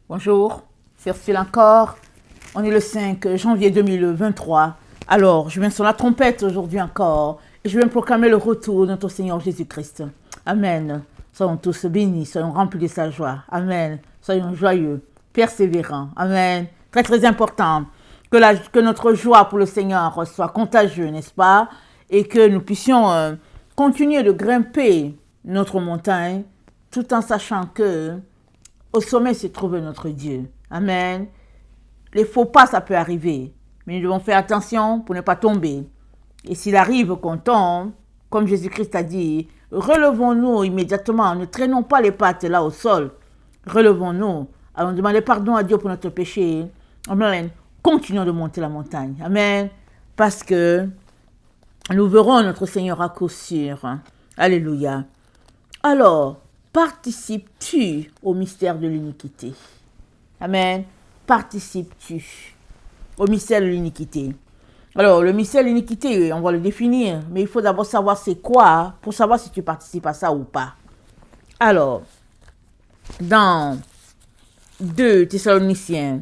Bonjour, c'est Ursule encore. On est le 5 janvier 2023. Alors, je viens sur la trompette aujourd'hui encore et je viens proclamer le retour de notre Seigneur Jésus-Christ. Amen. Soyons tous bénis, soyons remplis de sa joie. Amen. Soyons joyeux, persévérants. Amen. Très très important que notre joie pour le Seigneur soit contagieuse, n'est-ce pas? Et que nous puissions continuer de grimper notre montagne tout en sachant que au sommet se trouve notre Dieu. Amen. Les faux pas, ça peut arriver. Mais nous devons faire attention pour ne pas tomber. Et s'il arrive qu'on tombe, comme Jésus-Christ a dit, relevons-nous immédiatement. Ne traînons pas les pattes là au sol. Relevons-nous. Allons demander pardon à Dieu pour notre péché. Amen. Continuons de monter la montagne. Amen. Parce que nous verrons notre Seigneur à coup sûr. Alléluia. Alors, participes-tu au mystère de l'iniquité? Amen. Participes-tu au mystère de l'iniquité? Alors, le mystère de l'iniquité, on va le définir, mais il faut d'abord savoir c'est quoi pour savoir si tu participes à ça ou pas. Alors, dans 2 Thessaloniciens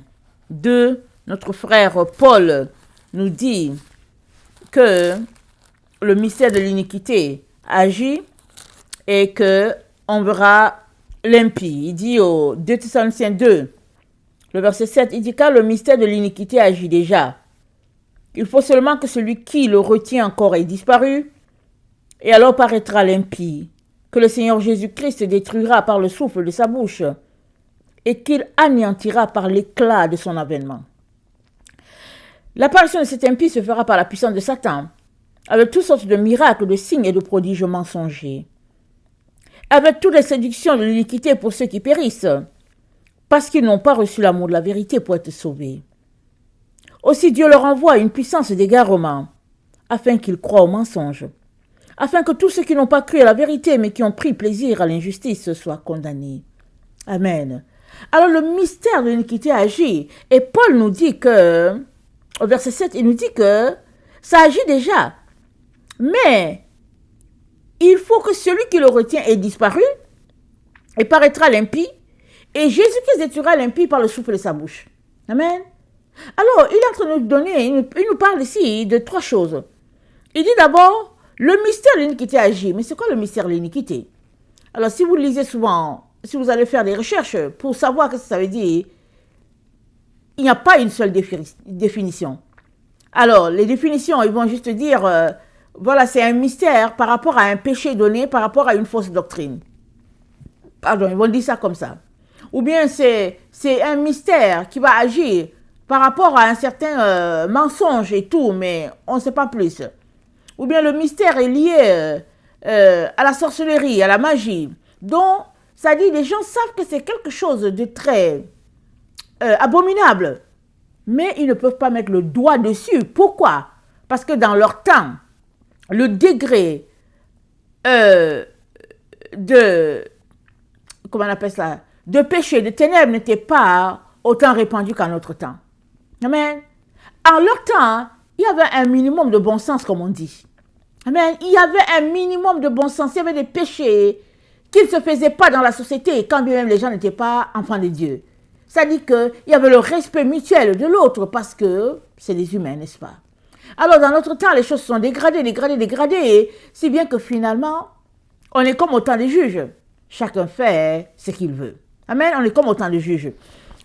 2, notre frère Paul nous dit que le mystère de l'iniquité agit et que on verra l'impie. Il dit au 2 Thessaloniciens 2, le verset 7, il dit car le mystère de l'iniquité agit déjà. Il faut seulement que celui qui le retient encore ait disparu, et alors paraîtra l'impie, que le Seigneur Jésus-Christ détruira par le souffle de sa bouche, et qu'il anéantira par l'éclat de son avènement. L'apparition de cet impie se fera par la puissance de Satan, avec toutes sortes de miracles, de signes et de prodiges mensongers, avec toutes les séductions de l'iniquité pour ceux qui périssent, parce qu'ils n'ont pas reçu l'amour de la vérité pour être sauvés. Aussi Dieu leur envoie une puissance d'égarement, afin qu'ils croient au mensonge, afin que tous ceux qui n'ont pas cru à la vérité, mais qui ont pris plaisir à l'injustice, soient condamnés. Amen. Alors le mystère de l'iniquité agit, et Paul nous dit que, au verset 7, il nous dit que ça agit déjà, mais il faut que celui qui le retient ait disparu, et paraîtra l'impie, et Jésus-Christ détruira l'impie par le souffle de sa bouche. Amen. Alors, il est en train de nous donner, il nous parle ici de 3 choses. Il dit d'abord, le mystère de l'iniquité agit. Mais c'est quoi le mystère de l'iniquité? Alors, si vous lisez souvent, si vous allez faire des recherches pour savoir ce que ça veut dire, il n'y a pas une seule définition. Alors, les définitions, ils vont juste dire, voilà, c'est un mystère par rapport à un péché donné, par rapport à une fausse doctrine. Pardon, ils vont dire ça comme ça. Ou bien c'est un mystère qui va agir par rapport à un certain mensonge et tout, mais on ne sait pas plus. Ou bien le mystère est lié à la sorcellerie, à la magie. Donc, ça dit, les gens savent que c'est quelque chose de très abominable, mais ils ne peuvent pas mettre le doigt dessus. Pourquoi? Parce que dans leur temps, le degré comment on appelle ça, de péché, de ténèbres n'était pas autant répandu qu'en notre temps. Amen. En leur temps, il y avait un minimum de bon sens, comme on dit. Amen. Il y avait un minimum de bon sens. Il y avait des péchés qui ne se faisaient pas dans la société, quand bien même les gens n'étaient pas enfants de Dieu. C'est-à-dire qu'il y avait le respect mutuel de l'autre, parce que c'est des humains, n'est-ce pas? Alors, dans notre temps, les choses sont dégradées, si bien que finalement, on est comme au temps des juges. Chacun fait ce qu'il veut. Amen. On est comme au temps des juges.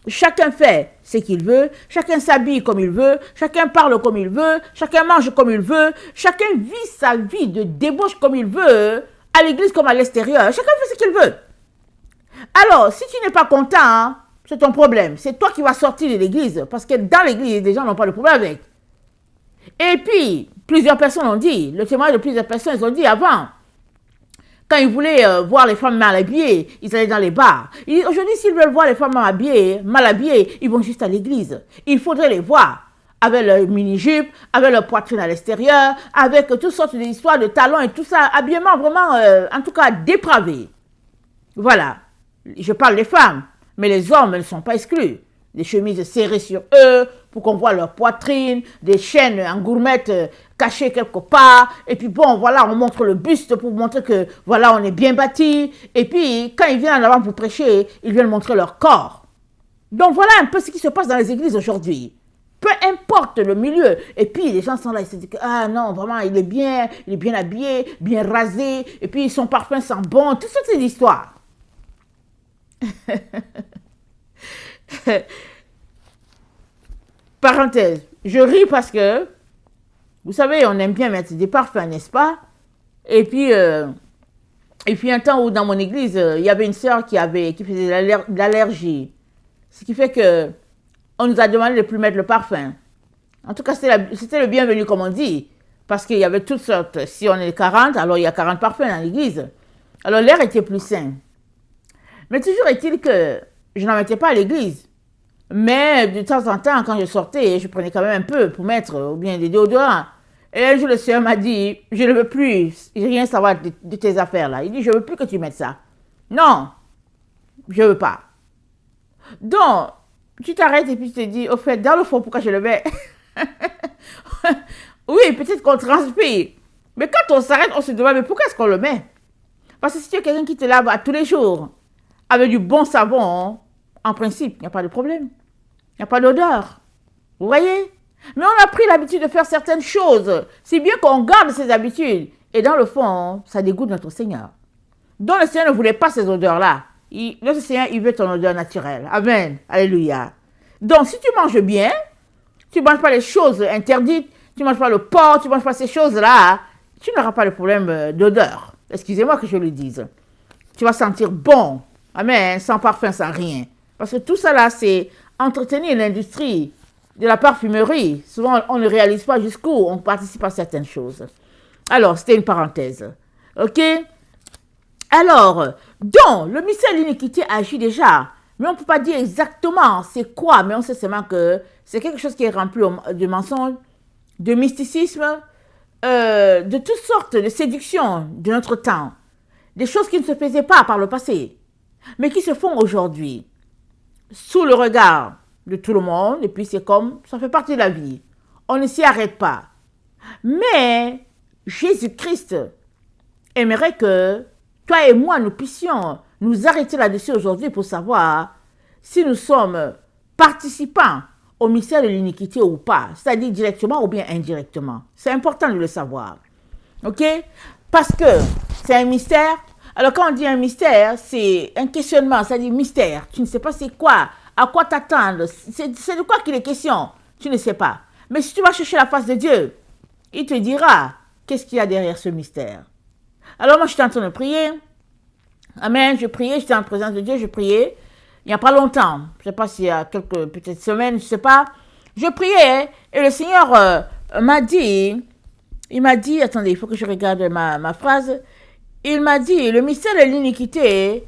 Chacun fait ce qu'il veut, chacun s'habille comme il veut, chacun parle comme il veut, chacun mange comme il veut, chacun vit sa vie de débauche comme il veut, à l'église comme à l'extérieur. Chacun fait ce qu'il veut. Alors, si tu n'es pas content, c'est ton problème. C'est toi qui vas sortir de l'église, parce que dans l'église, les gens n'ont pas de problème avec. Et puis, plusieurs personnes ont dit, le témoignage de plusieurs personnes, ils ont dit avant, quand ils voulaient voir les femmes mal habillées, ils allaient dans les bars. Aujourd'hui, s'ils veulent voir les femmes mal habillées, ils vont juste à l'église. Il faudrait les voir avec leur mini-jupe, avec leur poitrine à l'extérieur, avec toutes sortes d'histoires de talons et tout ça, habillement vraiment, en tout cas, dépravé. Voilà. Je parle des femmes, mais les hommes ne sont pas exclus. Des chemises serrées sur eux pour qu'on voit leur poitrine, des chaînes en gourmette cachées quelque part. Et puis bon, voilà, on montre le buste pour montrer que voilà, on est bien bâti. Et puis, quand ils viennent en avant pour prêcher, ils viennent montrer leur corps. Donc voilà un peu ce qui se passe dans les églises aujourd'hui. Peu importe le milieu. Et puis les gens sont là, ils se disent que, ah non, vraiment, il est bien habillé, bien rasé, et puis son parfum sent bon, toutes ces histoires. Parenthèse, je ris parce que, vous savez, on aime bien mettre des parfums, n'est-ce pas? Et puis un temps où dans mon église, il y avait une sœur qui faisait de l'allergie. Ce qui fait que on nous a demandé de ne plus mettre le parfum. En tout cas, c'était le bienvenu, comme on dit. Parce qu'il y avait toutes sortes. Si on est 40, alors il y a 40 parfums dans l'église. Alors l'air était plus sain. Mais toujours est-il que je n'en mettais pas à l'église. Mais de temps en temps, quand je sortais, je prenais quand même un peu pour mettre, ou bien des déodorants. Et un jour, le Seigneur m'a dit, je ne veux plus rien savoir de tes affaires là. Il dit, je ne veux plus que tu mettes ça. Non, je ne veux pas. Donc, tu t'arrêtes et puis tu te dis, au fait, dans le fond, pourquoi je le mets? Oui, peut-être qu'on transpire. Mais quand on s'arrête, on se demande, mais pourquoi est-ce qu'on le met? Parce que si tu es quelqu'un qui te lave à tous les jours, avec du bon savon, en principe, il n'y a pas de problème. Il n'y a pas d'odeur. Vous voyez? Mais on a pris l'habitude de faire certaines choses. C'est bien qu'on garde ces habitudes. Et dans le fond, ça dégoûte notre Seigneur. Donc le Seigneur ne voulait pas ces odeurs-là. Notre Seigneur, il veut ton odeur naturelle. Amen. Alléluia. Donc si tu manges bien, tu ne manges pas les choses interdites, tu ne manges pas le porc, tu ne manges pas ces choses-là, tu n'auras pas de problème d'odeur. Excusez-moi que je le dise. Tu vas sentir bon. Amen. Sans parfum, sans rien. Parce que tout ça là, c'est entretenir l'industrie de la parfumerie. Souvent, on ne réalise pas jusqu'où on participe à certaines choses. Alors, c'était une parenthèse. OK? Alors, donc, le mystère de l'iniquité agit déjà. Mais on ne peut pas dire exactement c'est quoi. Mais on sait seulement que c'est quelque chose qui est rempli de mensonges, de mysticisme, de toutes sortes de séductions de notre temps. Des choses qui ne se faisaient pas par le passé, mais qui se font aujourd'hui. Sous le regard de tout le monde, et puis c'est comme, ça fait partie de la vie. On ne s'y arrête pas. Mais Jésus-Christ aimerait que toi et moi, nous puissions nous arrêter là-dessus aujourd'hui pour savoir si nous sommes participants au mystère de l'iniquité ou pas, c'est-à-dire directement ou bien indirectement. C'est important de le savoir. OK? Parce que c'est un mystère. Alors quand on dit un mystère, c'est un questionnement, c'est-à-dire mystère. Tu ne sais pas c'est quoi, à quoi t'attendre, c'est de quoi qu'il est question. Tu ne sais pas. Mais si tu vas chercher la face de Dieu, il te dira qu'est-ce qu'il y a derrière ce mystère. Alors moi, j'étais en train de prier. Amen, je priais, j'étais en présence de Dieu, je priais. Il n'y a pas longtemps, je ne sais pas s'il y a quelques peut-être semaines, je ne sais pas. Je priais et le Seigneur m'a dit, attendez, il faut que je regarde ma phrase. Il m'a dit, le mystère de l'iniquité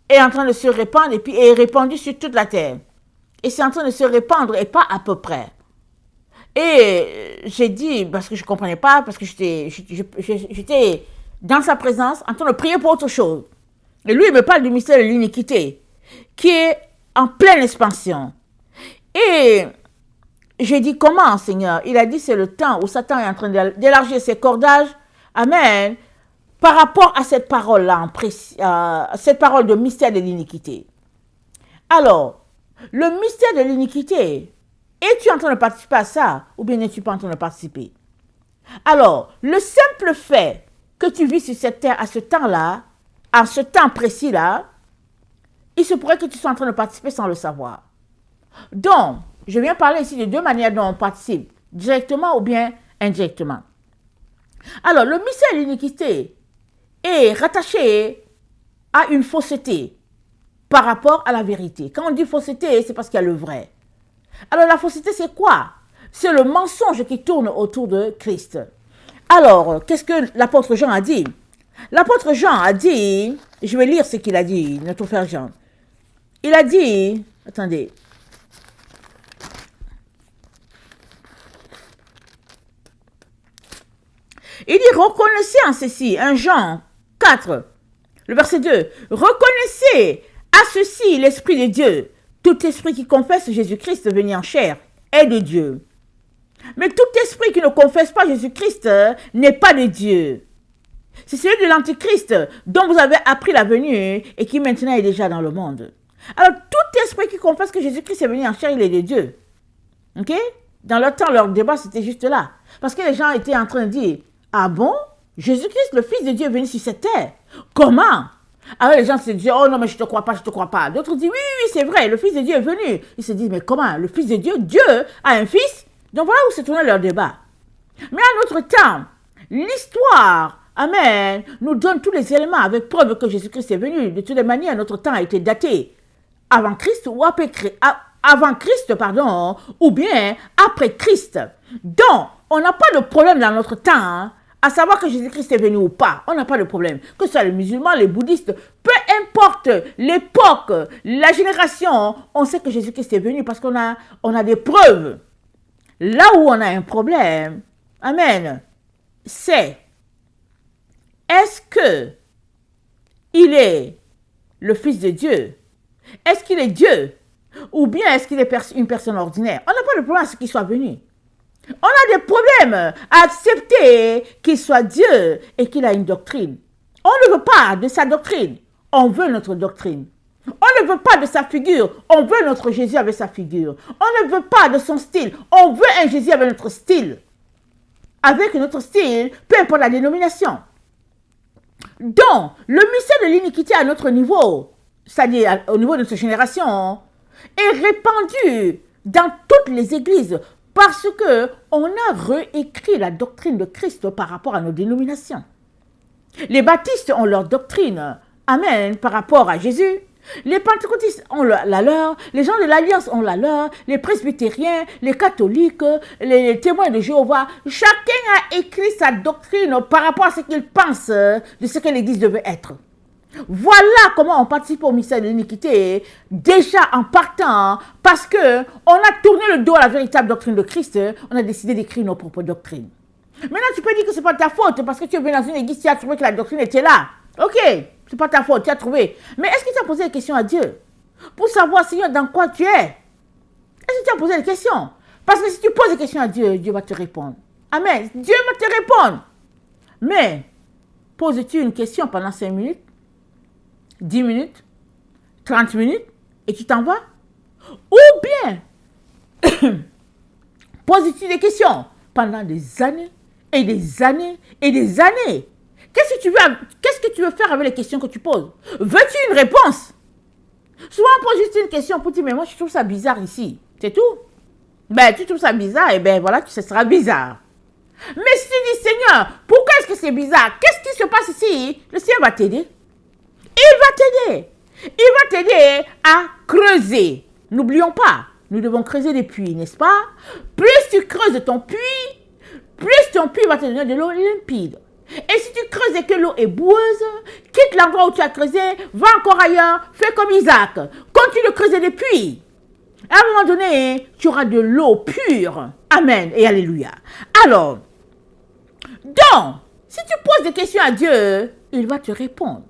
est en train de se répandre et puis est répandu sur toute la terre. Et c'est en train de se répandre et pas à peu près. Et j'ai dit, parce que je ne comprenais pas, parce que j'étais dans sa présence en train de prier pour autre chose. Et lui, il me parle du mystère de l'iniquité qui est en pleine expansion. Et j'ai dit, comment, Seigneur? Il a dit, c'est le temps où Satan est en train d'élargir ses cordages. Amen. Par rapport à cette parole-là, cette parole de mystère de l'iniquité. Alors, le mystère de l'iniquité, es-tu en train de participer à ça ou bien n'es-tu pas en train de participer? Alors, le simple fait que tu vis sur cette terre à ce temps-là, à ce temps précis-là, il se pourrait que tu sois en train de participer sans le savoir. Donc, je viens parler ici de deux manières dont on participe, directement ou bien indirectement. Alors, le mystère de l'iniquité est rattaché à une fausseté par rapport à la vérité. Quand on dit fausseté, c'est parce qu'il y a le vrai. Alors, la fausseté, c'est quoi? C'est le mensonge qui tourne autour de Christ. Alors, qu'est-ce que l'apôtre Jean a dit? L'apôtre Jean a dit, je vais lire ce qu'il a dit, notre frère Jean. Il a dit, attendez. Il dit, reconnaissez en ceci, 1 Jean 4, le verset 2. Reconnaissez à ceci l'Esprit de Dieu. Tout esprit qui confesse Jésus-Christ venu en chair est de Dieu. Mais tout esprit qui ne confesse pas Jésus-Christ n'est pas de Dieu. C'est celui de l'Antichrist dont vous avez appris la venue et qui maintenant est déjà dans le monde. Alors, tout esprit qui confesse que Jésus-Christ est venu en chair, il est de Dieu. Ok? Dans leur temps, leur débat, c'était juste là. Parce que les gens étaient en train de dire, ah bon? Jésus-Christ, le Fils de Dieu, est venu sur cette terre. Comment? Alors les gens se disent, oh non, mais je te crois pas, je te crois pas. D'autres disent, oui, oui, c'est vrai, le Fils de Dieu est venu. Ils se disent, mais comment? Le Fils de Dieu, Dieu a un fils? Donc voilà où se tournait leur débat. Mais à notre temps, l'histoire, amen, nous donne tous les éléments avec preuve que Jésus-Christ est venu. De toutes les manières, notre temps a été daté avant Christ ou après Christ, avant Christ, pardon, ou bien après Christ. Donc, on n'a pas de problème dans notre temps, hein, à savoir que Jésus-Christ est venu ou pas. On n'a pas de problème. Que ce soit les musulmans, les bouddhistes, peu importe l'époque, la génération, on sait que Jésus-Christ est venu parce qu'on a des preuves. Là où on a un problème, amen, c'est est-ce que il est le Fils de Dieu? Est-ce qu'il est Dieu? Ou bien est-ce qu'il est une personne ordinaire? On n'a pas de problème à ce qu'il soit venu. On a des problèmes à accepter qu'il soit Dieu et qu'il a une doctrine. On ne veut pas de sa doctrine, on veut notre doctrine. On ne veut pas de sa figure, on veut notre Jésus avec sa figure. On ne veut pas de son style, on veut un Jésus avec notre style. Avec notre style, peu importe la dénomination. Donc, le mystère de l'iniquité à notre niveau, c'est-à-dire au niveau de notre génération, est répandu dans toutes les églises parce qu'on a réécrit la doctrine de Christ par rapport à nos dénominations. Les baptistes ont leur doctrine, amen, par rapport à Jésus. Les pentecôtistes ont la leur, les gens de l'Alliance ont la leur, les presbytériens, les catholiques, les témoins de Jéhovah. Chacun a écrit sa doctrine par rapport à ce qu'il pense de ce que l'Église devait être. Voilà comment on participe au mystère de l'iniquité, déjà en partant, parce que on a tourné le dos à la véritable doctrine de Christ, on a décidé d'écrire nos propres doctrines. Maintenant, tu peux dire que ce n'est pas ta faute, parce que tu es venu dans une église, tu as trouvé que la doctrine était là. Ok, c'est pas ta faute, tu as trouvé. Mais est-ce que tu as posé des questions à Dieu pour savoir, Seigneur, dans quoi tu es? Est-ce que tu as posé des questions? Parce que si tu poses des questions à Dieu, Dieu va te répondre. Amen. Dieu va te répondre. Mais, poses-tu une question pendant 5 minutes, 10 minutes, 30 minutes, et tu t'en vas? Ou bien, poses-tu des questions pendant des années, et des années, et des années? Qu'est-ce que tu veux faire avec les questions que tu poses? Veux-tu une réponse? Souvent, on pose juste une question pour dire, mais moi, je trouve ça bizarre ici. C'est tout. Ben, tu trouves ça bizarre, et ben voilà, ce sera bizarre. Mais si tu dis, Seigneur, pourquoi est-ce que c'est bizarre? Qu'est-ce qui se passe ici? Le Seigneur va t'aider. Il va t'aider. Il va t'aider à creuser. N'oublions pas, nous devons creuser des puits, n'est-ce pas? Plus tu creuses ton puits, plus ton puits va te donner de l'eau limpide. Et si tu creuses et que l'eau est boueuse, quitte l'endroit où tu as creusé, va encore ailleurs, fais comme Isaac. Continue de creuser des puits. À un moment donné, tu auras de l'eau pure. Amen et alléluia. Alors, donc, si tu poses des questions à Dieu, il va te répondre.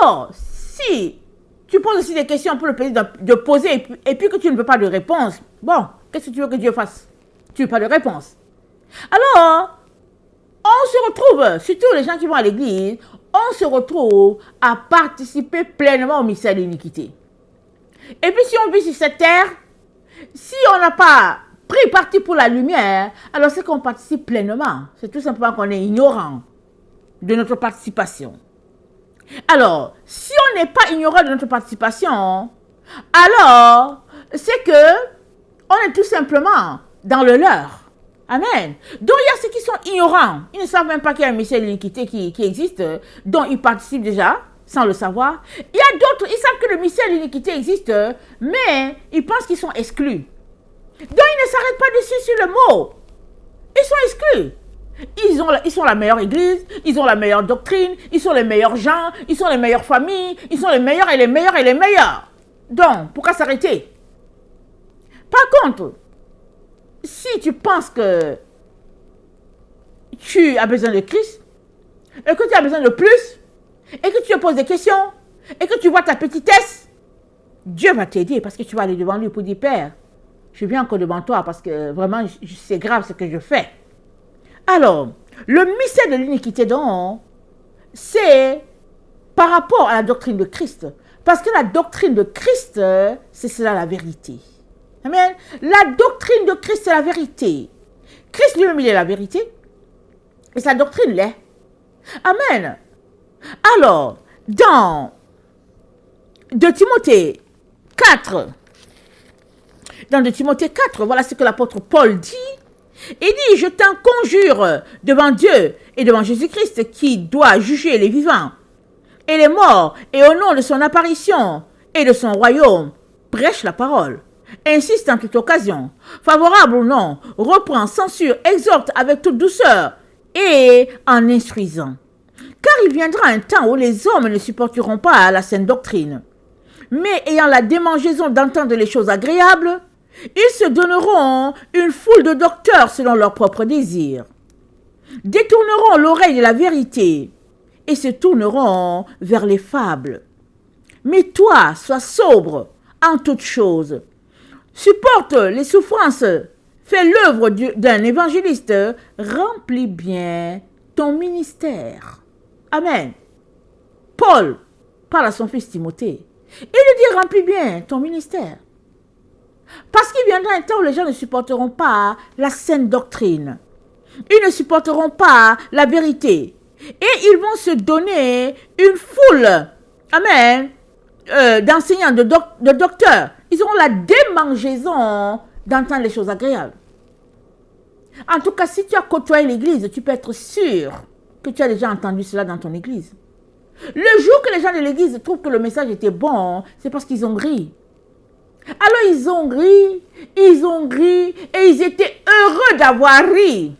Alors, si tu poses aussi des questions pour le plaisir de poser et puis que tu ne veux pas de réponse, bon, qu'est-ce que tu veux que Dieu fasse? Tu ne veux pas de réponse. Alors, on se retrouve, surtout les gens qui vont à l'église, on se retrouve à participer pleinement au mystère de l'iniquité. Et puis si on vit sur cette terre, si on n'a pas pris parti pour la lumière, alors c'est qu'on participe pleinement. C'est tout simplement qu'on est ignorant de notre participation. Alors, si on n'est pas ignorant de notre participation, alors c'est que on est tout simplement dans le leurre. Amen. Donc il y a ceux qui sont ignorants. Ils ne savent même pas qu'il y a un mystère de l'iniquité qui existe, dont ils participent déjà, sans le savoir. Il y a d'autres, ils savent que le mystère de l'iniquité existe, mais ils pensent qu'ils sont exclus. Donc ils ne s'arrêtent pas dessus sur le mot. Ils sont exclus. Ils sont la meilleure église, ils ont la meilleure doctrine, ils sont les meilleurs gens, ils sont les meilleures familles, ils sont les meilleurs et les meilleurs et les meilleurs. Donc, pourquoi s'arrêter? Par contre, si tu penses que tu as besoin de Christ, et que tu as besoin de plus, et que tu te poses des questions, et que tu vois ta petitesse, Dieu va t'aider parce que tu vas aller devant lui pour dire, Père, je viens encore devant toi parce que vraiment, c'est grave ce que je fais. Alors, le mystère de l'iniquité, donc, c'est par rapport à la doctrine de Christ, Parce que la doctrine de Christ, c'est cela la vérité. Amen. La doctrine de Christ, c'est la vérité. Christ lui-même, il est la vérité. Et sa doctrine l'est. Amen. Alors, dans 2 Timothée 4, dans 2 Timothée 4, voilà ce que l'apôtre Paul dit. Il dit, je t'en conjure devant Dieu et devant Jésus-Christ qui doit juger les vivants et les morts, et au nom de son apparition et de son royaume, prêche la parole. Insiste en toute occasion, favorable ou non, reprend, censure, exhorte avec toute douceur et en instruisant. Car il viendra un temps où les hommes ne supporteront pas la saine doctrine, mais ayant la démangeaison d'entendre les choses agréables, ils se donneront une foule de docteurs selon leurs propres désirs, détourneront l'oreille de la vérité et se tourneront vers les fables. Mais toi, sois sobre en toutes choses. Supporte les souffrances, fais l'œuvre d'un évangéliste, remplis bien ton ministère. Amen. Paul parle à son fils Timothée. Il lui dit, remplis bien ton ministère. Parce qu'il viendra un temps où les gens ne supporteront pas la saine doctrine. Ils ne supporteront pas la vérité. Et ils vont se donner une foule, amen, d'enseignants, de docteurs. Ils auront la démangeaison d'entendre les choses agréables. En tout cas, si tu as côtoyé l'église, tu peux être sûr que tu as déjà entendu cela dans ton église. Le jour que les gens de l'église trouvent que le message était bon, c'est parce qu'ils ont ri. Alors ils ont ri, et ils étaient heureux d'avoir ri.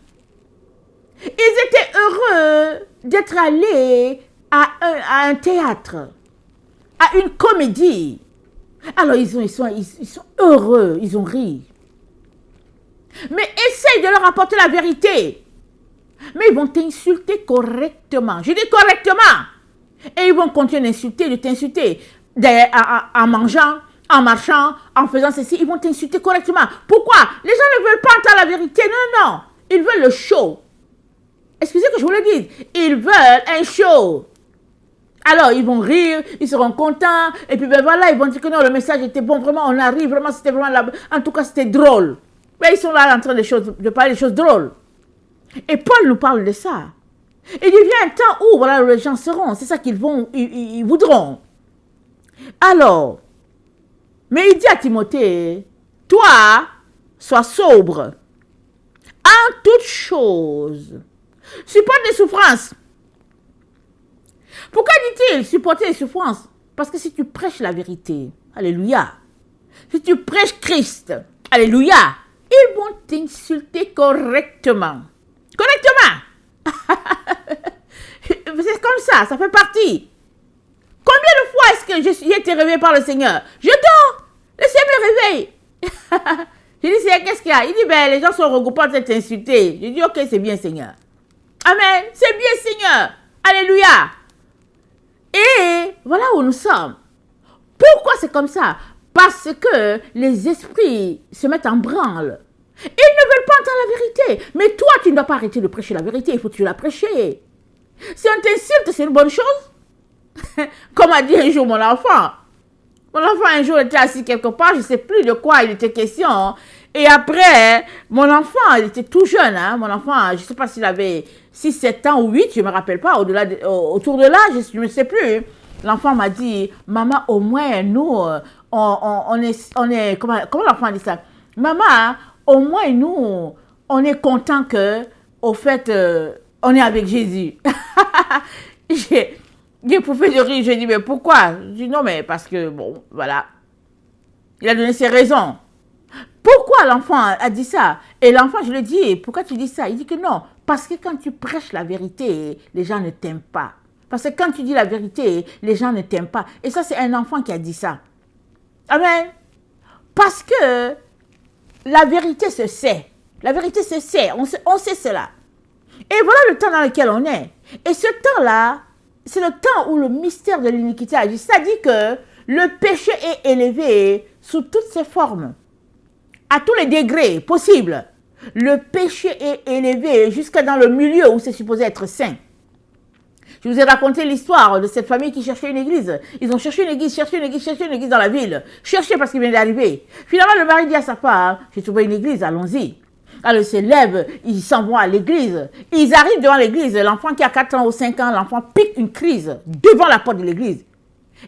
Ils étaient heureux d'être allés à un théâtre, à une comédie. Alors ils sont heureux, ils ont ri. Mais essaye de leur apporter la vérité. Mais ils vont t'insulter correctement. Je dis correctement. Et ils vont continuer d'insulter, de t'insulter. En mangeant, en marchant, en faisant ceci, ils vont t'insulter correctement. Pourquoi? Les gens ne veulent pas entendre la vérité. Non. Ils veulent le show. Excusez que je vous le dise. Ils veulent un show. Alors, ils vont rire, ils seront contents. Et puis, ben voilà, ils vont dire que non, le message était bon. Vraiment, on a ri. Vraiment, c'était vraiment là. En tout cas, c'était drôle. Mais ils sont là en train de parler des choses drôles. Et Paul nous parle de ça. Il dit, vient un temps où, voilà, les gens seront. C'est ça qu'ils voudront. Alors, mais il dit à Timothée, toi, sois sobre en toutes choses. Supporte les souffrances. Pourquoi dit-il supporter les souffrances? Parce que si tu prêches la vérité, alléluia, si tu prêches Christ, alléluia, ils vont t'insulter correctement. Correctement. C'est comme ça fait partie. Combien de fois est-ce que j'ai été réveillé par le Seigneur? Je dors, laissez-moi me réveiller. Je dis, Seigneur, qu'est-ce qu'il y a? Il dit, ben, les gens sont regroupés pour t'insulter. Je dis, ok, c'est bien, Seigneur. Amen, c'est bien, Seigneur. Alléluia. Et voilà où nous sommes. Pourquoi c'est comme ça? Parce que les esprits se mettent en branle. Ils ne veulent pas entendre la vérité. Mais toi, tu ne dois pas arrêter de prêcher la vérité. Il faut que tu la prêcher. Si on t'insulte, c'est une bonne chose. Comme a dit un jour mon enfant. Mon enfant un jour était assis quelque part, je ne sais plus de quoi il était question. Et après, mon enfant, il était tout jeune. Hein? Mon enfant, je ne sais pas s'il avait 6, 7 ans ou 8, je ne me rappelle pas. Autour de là, je ne sais plus. L'enfant m'a dit, maman, au moins, nous, on est comment l'enfant dit ça? Maman, au moins, nous, on est content que, au fait, on est avec Jésus. J'ai pouffé de rire, j'ai dit, mais pourquoi? Je dis, non, mais parce que, bon, voilà. Il a donné ses raisons. Pourquoi l'enfant a dit ça? Et l'enfant, je lui ai dit, pourquoi tu dis ça? Il dit que non, parce que quand tu prêches la vérité, les gens ne t'aiment pas. Parce que quand tu dis la vérité, les gens ne t'aiment pas. Et ça, c'est un enfant qui a dit ça. Amen. Parce que la vérité se sait. La vérité se sait. On sait cela. Et voilà le temps dans lequel on est. Et ce temps-là, c'est le temps où le mystère de l'iniquité agit. C'est-à-dire que le péché est élevé sous toutes ses formes, à tous les degrés possibles. Le péché est élevé jusqu'à dans le milieu où c'est supposé être saint. Je vous ai raconté l'histoire de cette famille qui cherchait une église. Ils ont cherché une église, cherché une église dans la ville. Cherché parce qu'il vient d'arriver. Finalement, le mari dit à sa femme, j'ai trouvé une église, allons-y. Alors, ils se lèvent, ils s'en vont à l'église. Ils arrivent devant l'église. L'enfant qui a 4 ans ou 5 ans, l'enfant pique une crise devant la porte de l'église.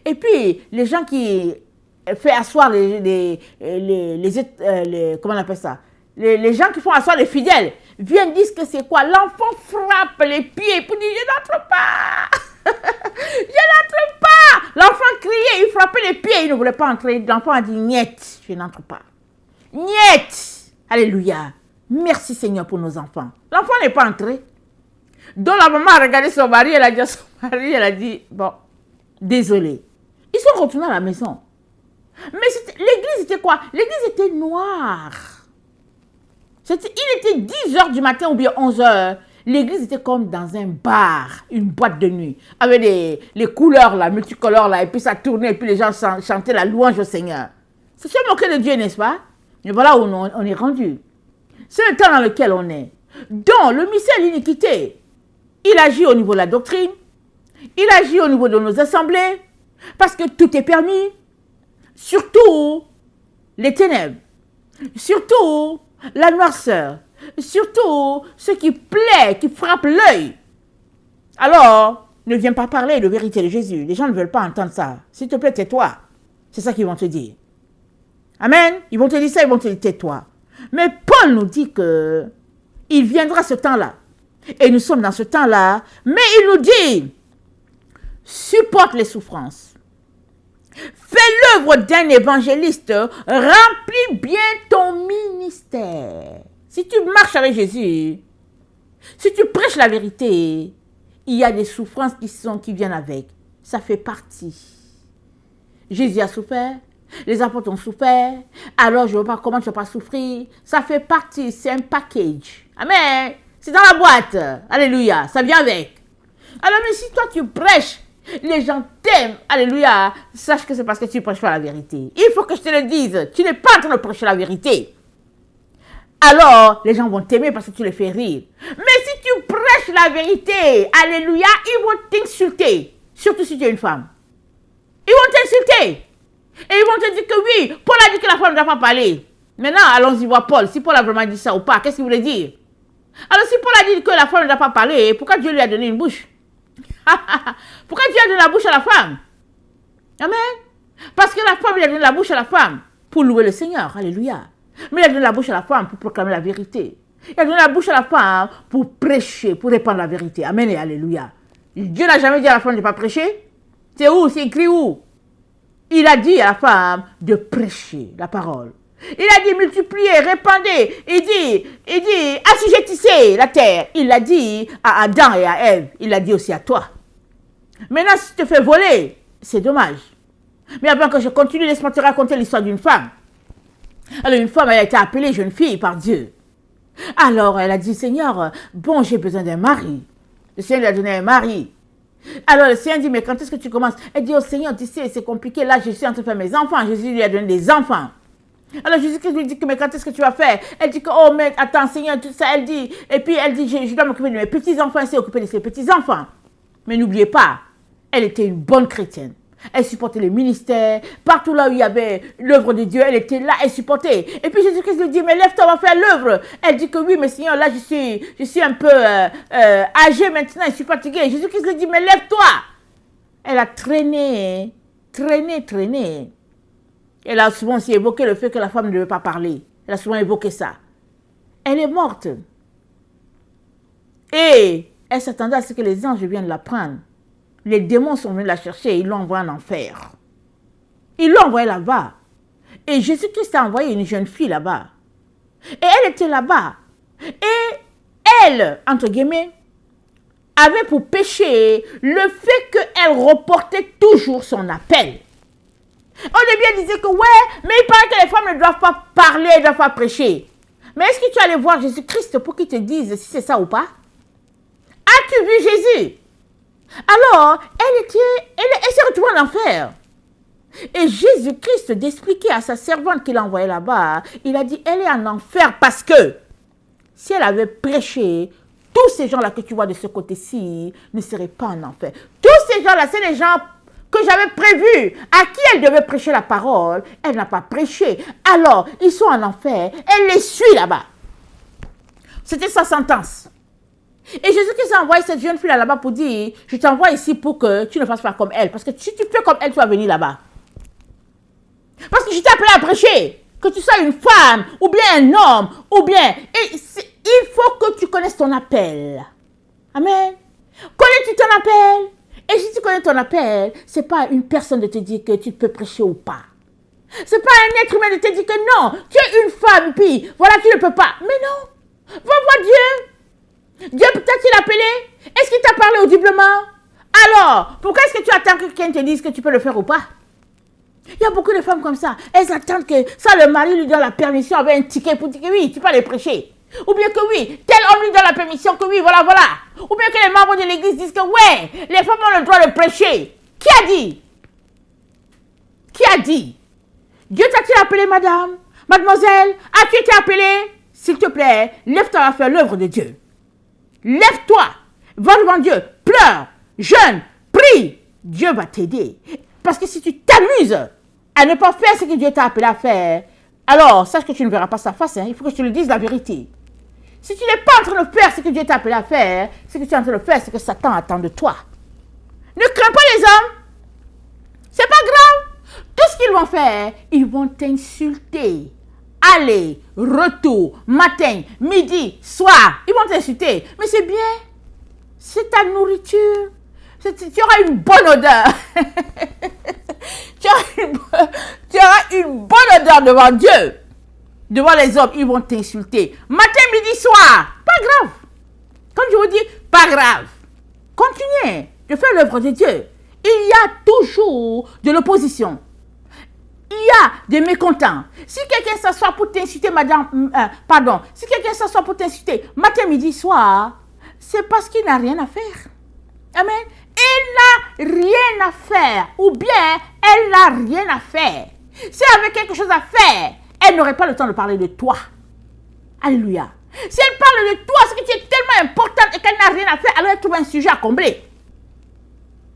Et puis, les gens qui font asseoir comment on appelle ça? Les gens qui font asseoir les fidèles viennent dire que c'est quoi? L'enfant frappe les pieds pour dire je n'entre pas. Je n'entre pas. L'enfant criait, il frappait les pieds, il ne voulait pas entrer. L'enfant a dit niet, je n'entre pas. Niet. Alléluia. Merci Seigneur pour nos enfants. L'enfant n'est pas entré. Donc la maman a regardé son mari, elle a dit à son mari, elle a dit bon, désolé. Ils sont retournés à la maison. Mais l'église était quoi? L'église était noire. Il était 10 heures du matin ou bien 11 heures. L'église était comme dans un bar, une boîte de nuit, avec les couleurs là, multicolores là, et puis ça tournait, et puis les gens chantaient la louange au Seigneur. C'est se moquer de Dieu, n'est-ce pas? Et voilà où on est rendu. C'est le temps dans lequel on est. Donc, le mystère de l'iniquité, il agit au niveau de la doctrine, il agit au niveau de nos assemblées, parce que tout est permis, surtout les ténèbres, surtout la noirceur, surtout ce qui plaît, qui frappe l'œil. Alors, ne viens pas parler de vérité de Jésus. Les gens ne veulent pas entendre ça. S'il te plaît, tais-toi. C'est ça qu'ils vont te dire. Amen. Ils vont te dire ça, ils vont te dire tais-toi. Mais Paul nous dit que il viendra ce temps-là. Et nous sommes dans ce temps-là. Mais il nous dit, supporte les souffrances. Fais l'œuvre d'un évangéliste, remplis bien ton ministère. Si tu marches avec Jésus, si tu prêches la vérité, il y a des souffrances qui viennent avec. Ça fait partie. Jésus a souffert, les apôtres ont souffert, alors je ne vois pas comment tu ne vas pas souffrir. Ça fait partie, c'est un package. Amen. C'est dans la boîte. Alléluia, ça vient avec. Alors mais si toi tu prêches, les gens t'aiment, alléluia, sache que c'est parce que tu ne prêches pas la vérité. Il faut que je te le dise, tu n'es pas en train de prêcher la vérité. Alors, les gens vont t'aimer parce que tu les fais rire. Mais si tu prêches la vérité, alléluia, ils vont t'insulter. Surtout si tu es une femme. Ils vont t'insulter. Et ils vont te dire que oui, Paul a dit que la femme ne doit pas parler. Maintenant, allons-y voir Paul. Si Paul a vraiment dit ça ou pas, qu'est-ce qu'il voulait dire? Alors, si Paul a dit que la femme ne doit pas parler, pourquoi Dieu lui a donné une bouche? Pourquoi Dieu a donné la bouche à la femme? Amen. Parce que la femme, il a donné la bouche à la femme pour louer le Seigneur. Alléluia. Mais il a donné la bouche à la femme pour proclamer la vérité. Il a donné la bouche à la femme pour prêcher, pour répandre la vérité. Amen et alléluia. Dieu n'a jamais dit à la femme de ne pas prêcher. C'est où? C'est écrit où? Il a dit à la femme de prêcher la parole. Il a dit multipliez, répandez. Il dit assujettissez la terre. Il l'a dit à Adam et à Ève. Il l'a dit aussi à toi. Maintenant, si tu te fais voler, c'est dommage. Mais avant que je continue, laisse-moi te raconter l'histoire d'une femme. Alors, une femme, elle a été appelée jeune fille par Dieu. Alors, elle a dit, Seigneur, bon, j'ai besoin d'un mari. Le Seigneur lui a donné un mari. Alors, le Seigneur dit, mais quand est-ce que tu commences? Elle dit, oh Seigneur, tu sais, c'est compliqué. Là, je suis en train de faire mes enfants. Jésus lui a donné des enfants. Alors, Jésus-Christ lui dit, mais quand est-ce que tu vas faire? Elle dit, que, oh, mais attends, Seigneur, tout ça, elle dit. Et puis, elle dit, je dois m'occuper de mes petits-enfants. Elle s'est occupée de ses petits-enfants. Mais n'oubliez pas, elle était une bonne chrétienne. Elle supportait le ministère. Partout là où il y avait l'œuvre de Dieu, elle était là, elle supportait. Et puis Jésus-Christ lui dit, mais lève-toi, on va faire l'œuvre. Elle dit que oui, mais Seigneur, là, je suis un peu âgée maintenant, je suis fatiguée. Jésus-Christ lui dit, mais lève-toi. Elle a traîné. Elle a souvent aussi évoqué le fait que la femme ne devait pas parler. Elle a souvent évoqué ça. Elle est morte. Et elle s'attendait à ce que les anges viennent la prendre. Les démons sont venus la chercher et ils l'ont envoyée en enfer. Ils l'ont envoyée là-bas. Et Jésus-Christ a envoyé une jeune fille là-bas. Et elle était là-bas. Et elle, entre guillemets, avait pour péché le fait qu'elle reportait toujours son appel. Au début, elle disait que ouais, mais il paraît que les femmes ne doivent pas parler, ne doivent pas prêcher. Mais est-ce que tu allais voir Jésus-Christ pour qu'il te dise si c'est ça ou pas? As-tu vu Jésus? Alors, elle s'est retrouvée en enfer. Et Jésus-Christ d'expliquer à sa servante qu'il a envoyée là-bas, il a dit, elle est en enfer parce que si elle avait prêché tous ces gens-là que tu vois de ce côté-ci ne seraient pas en enfer. Tous ces gens-là, c'est les gens que j'avais prévus, à qui elle devait prêcher la parole. Elle n'a pas prêché. Alors, ils sont en enfer. Elle les suit là-bas. C'était sa sentence. Et Jésus-Christ a envoyé cette jeune fille là-bas pour dire, je t'envoie ici pour que tu ne fasses pas comme elle. Parce que si tu fais comme elle, tu vas venir là-bas. Parce que je t'ai appelé à prêcher. Que tu sois une femme, ou bien un homme, ou bien... il faut que tu connaisses ton appel. Amen. Connais-tu ton appel? Et si tu connais ton appel, ce n'est pas une personne de te dire que tu peux prêcher ou pas. Ce n'est pas un être humain de te dire que non, tu es une femme, puis voilà, tu ne peux pas. Mais non. Va voir Dieu. Dieu t'a-t-il appelé? Est-ce qu'il t'a parlé audiblement? Alors, pourquoi est-ce que tu attends que quelqu'un te dise que tu peux le faire ou pas? Il y a beaucoup de femmes comme ça. Elles attendent que ça, le mari lui donne la permission avec un ticket pour dire que oui, tu peux aller prêcher. Ou bien que oui, tel homme lui donne la permission que oui, voilà, voilà. Ou bien que les membres de l'église disent que ouais, les femmes ont le droit de prêcher. Qui a dit? Qui a dit? Dieu t'a-t-il appelé, madame? Mademoiselle, as-tu été appelée? S'il te plaît, lève-toi à faire l'œuvre de Dieu. Lève-toi, va devant Dieu, pleure, jeûne, prie. Dieu va t'aider. Parce que si tu t'amuses à ne pas faire ce que Dieu t'a appelé à faire, alors sache que tu ne verras pas sa face. Il faut que je te le dise la vérité. Si tu n'es pas en train de faire ce que Dieu t'a appelé à faire, ce que tu es en train de faire, c'est que Satan attend de toi. Ne crains pas les hommes. C'est pas grave. Tout ce qu'ils vont faire, ils vont t'insulter. Aller, retour, matin, midi, soir. Ils vont t'insulter. Mais c'est bien. C'est ta nourriture. Tu auras une bonne odeur. tu auras une bonne odeur devant Dieu. Devant les hommes, ils vont t'insulter. Matin, midi, soir. Pas grave. Comme je vous dis, pas grave. Continuez de faire l'œuvre de Dieu. Il y a toujours de l'opposition. Il y a des mécontents. Si quelqu'un s'assoit pour t'insulter, si quelqu'un s'assoit pour t'insulter, matin, midi, soir, c'est parce qu'il n'a rien à faire. Amen. Il n'a rien à faire. Ou bien, elle n'a rien à faire. Si elle avait quelque chose à faire, elle n'aurait pas le temps de parler de toi. Alléluia. Si elle parle de toi, c'est que tu es tellement importante et qu'elle n'a rien à faire, alors elle trouve un sujet à combler.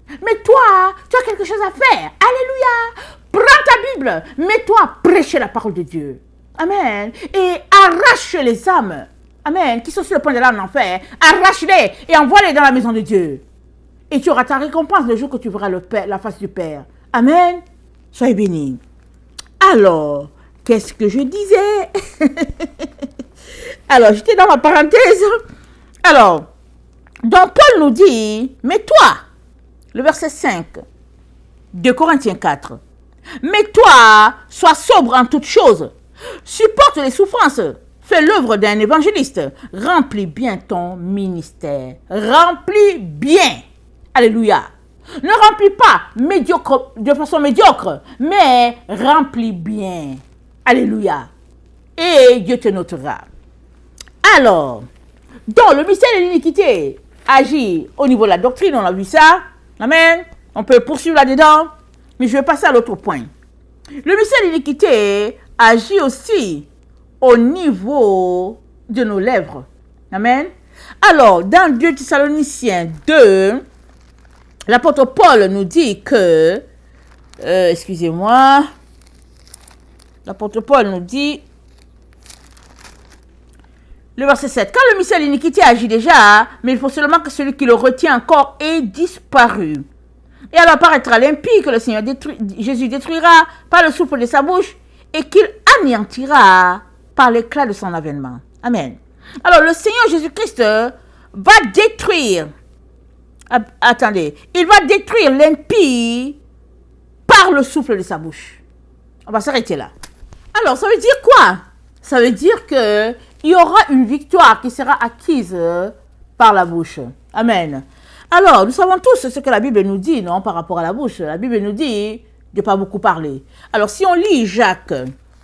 Mais toi, tu as quelque chose à faire. Alléluia. Prends ta Bible. Mets-toi à prêcher la parole de Dieu. Amen. Et arrache les âmes. Amen. Qui sont sur le point d'aller en enfer. Arrache-les et envoie-les dans la maison de Dieu. Et tu auras ta récompense le jour que tu verras la face du Père. Amen. Soyez bénis. Alors, qu'est-ce que je disais? Alors, j'étais dans ma parenthèse. Alors, donc Paul nous dit, mais toi, le verset 5 de Corinthiens 4, mais toi, sois sobre en toutes choses, supporte les souffrances, fais l'œuvre d'un évangéliste, remplis bien ton ministère, remplis bien. Alléluia. Ne remplis pas de façon médiocre, mais remplis bien. Alléluia. Et Dieu te notera. Alors, donc le mystère de l'iniquité agit au niveau de la doctrine, on a vu ça. Amen. On peut poursuivre là-dedans, mais je vais passer à l'autre point. Le mystère de l'iniquité agit aussi au niveau de nos lèvres. Amen. Alors, dans 2 Thessaloniciens 2, l'apôtre Paul nous dit que, l'apôtre Paul nous dit, le verset 7, quand le mystère de l'iniquité agit déjà, mais il faut seulement que celui qui le retient encore ait disparu. Et alors apparaîtra l'impie que le Seigneur Jésus détruira par le souffle de sa bouche et qu'il anéantira par l'éclat de son avènement. Amen. Alors le Seigneur Jésus-Christ va détruire, il va détruire l'impie par le souffle de sa bouche. On va s'arrêter là. Alors ça veut dire quoi? Ça veut dire que il y aura une victoire qui sera acquise par la bouche. Amen. Alors, nous savons tous ce que la Bible nous dit, non, par rapport à la bouche. La Bible nous dit de ne pas beaucoup parler. Alors, si on lit Jacques,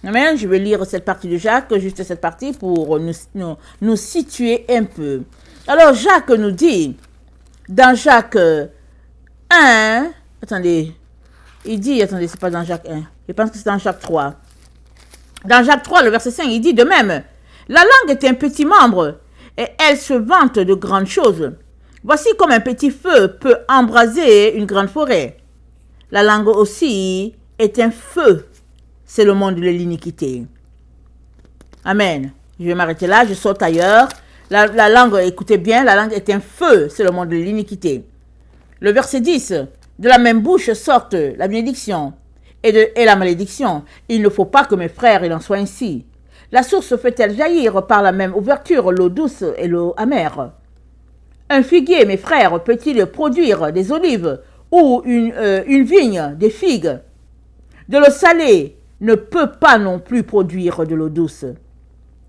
amen, je vais lire cette partie de Jacques, juste cette partie pour nous situer un peu. Alors, Jacques nous dit, dans Jacques 1, c'est pas dans Jacques 1, je pense que c'est dans Jacques 3. Dans Jacques 3, le verset 5, il dit de même, la langue est un petit membre, et elle se vante de grandes choses. Voici comme un petit feu peut embraser une grande forêt. La langue aussi est un feu. C'est le monde de l'iniquité. Amen. Je vais m'arrêter là, je saute ailleurs. La langue, écoutez bien, la langue est un feu. C'est le monde de l'iniquité. Le verset 10. De la même bouche sortent la bénédiction et la malédiction. Il ne faut pas que mes frères il en soit ainsi. La source fait-elle jaillir par la même ouverture l'eau douce et l'eau amère? Un figuier, mes frères, peut-il produire des olives ou une vigne, des figues? De l'eau salée ne peut pas non plus produire de l'eau douce.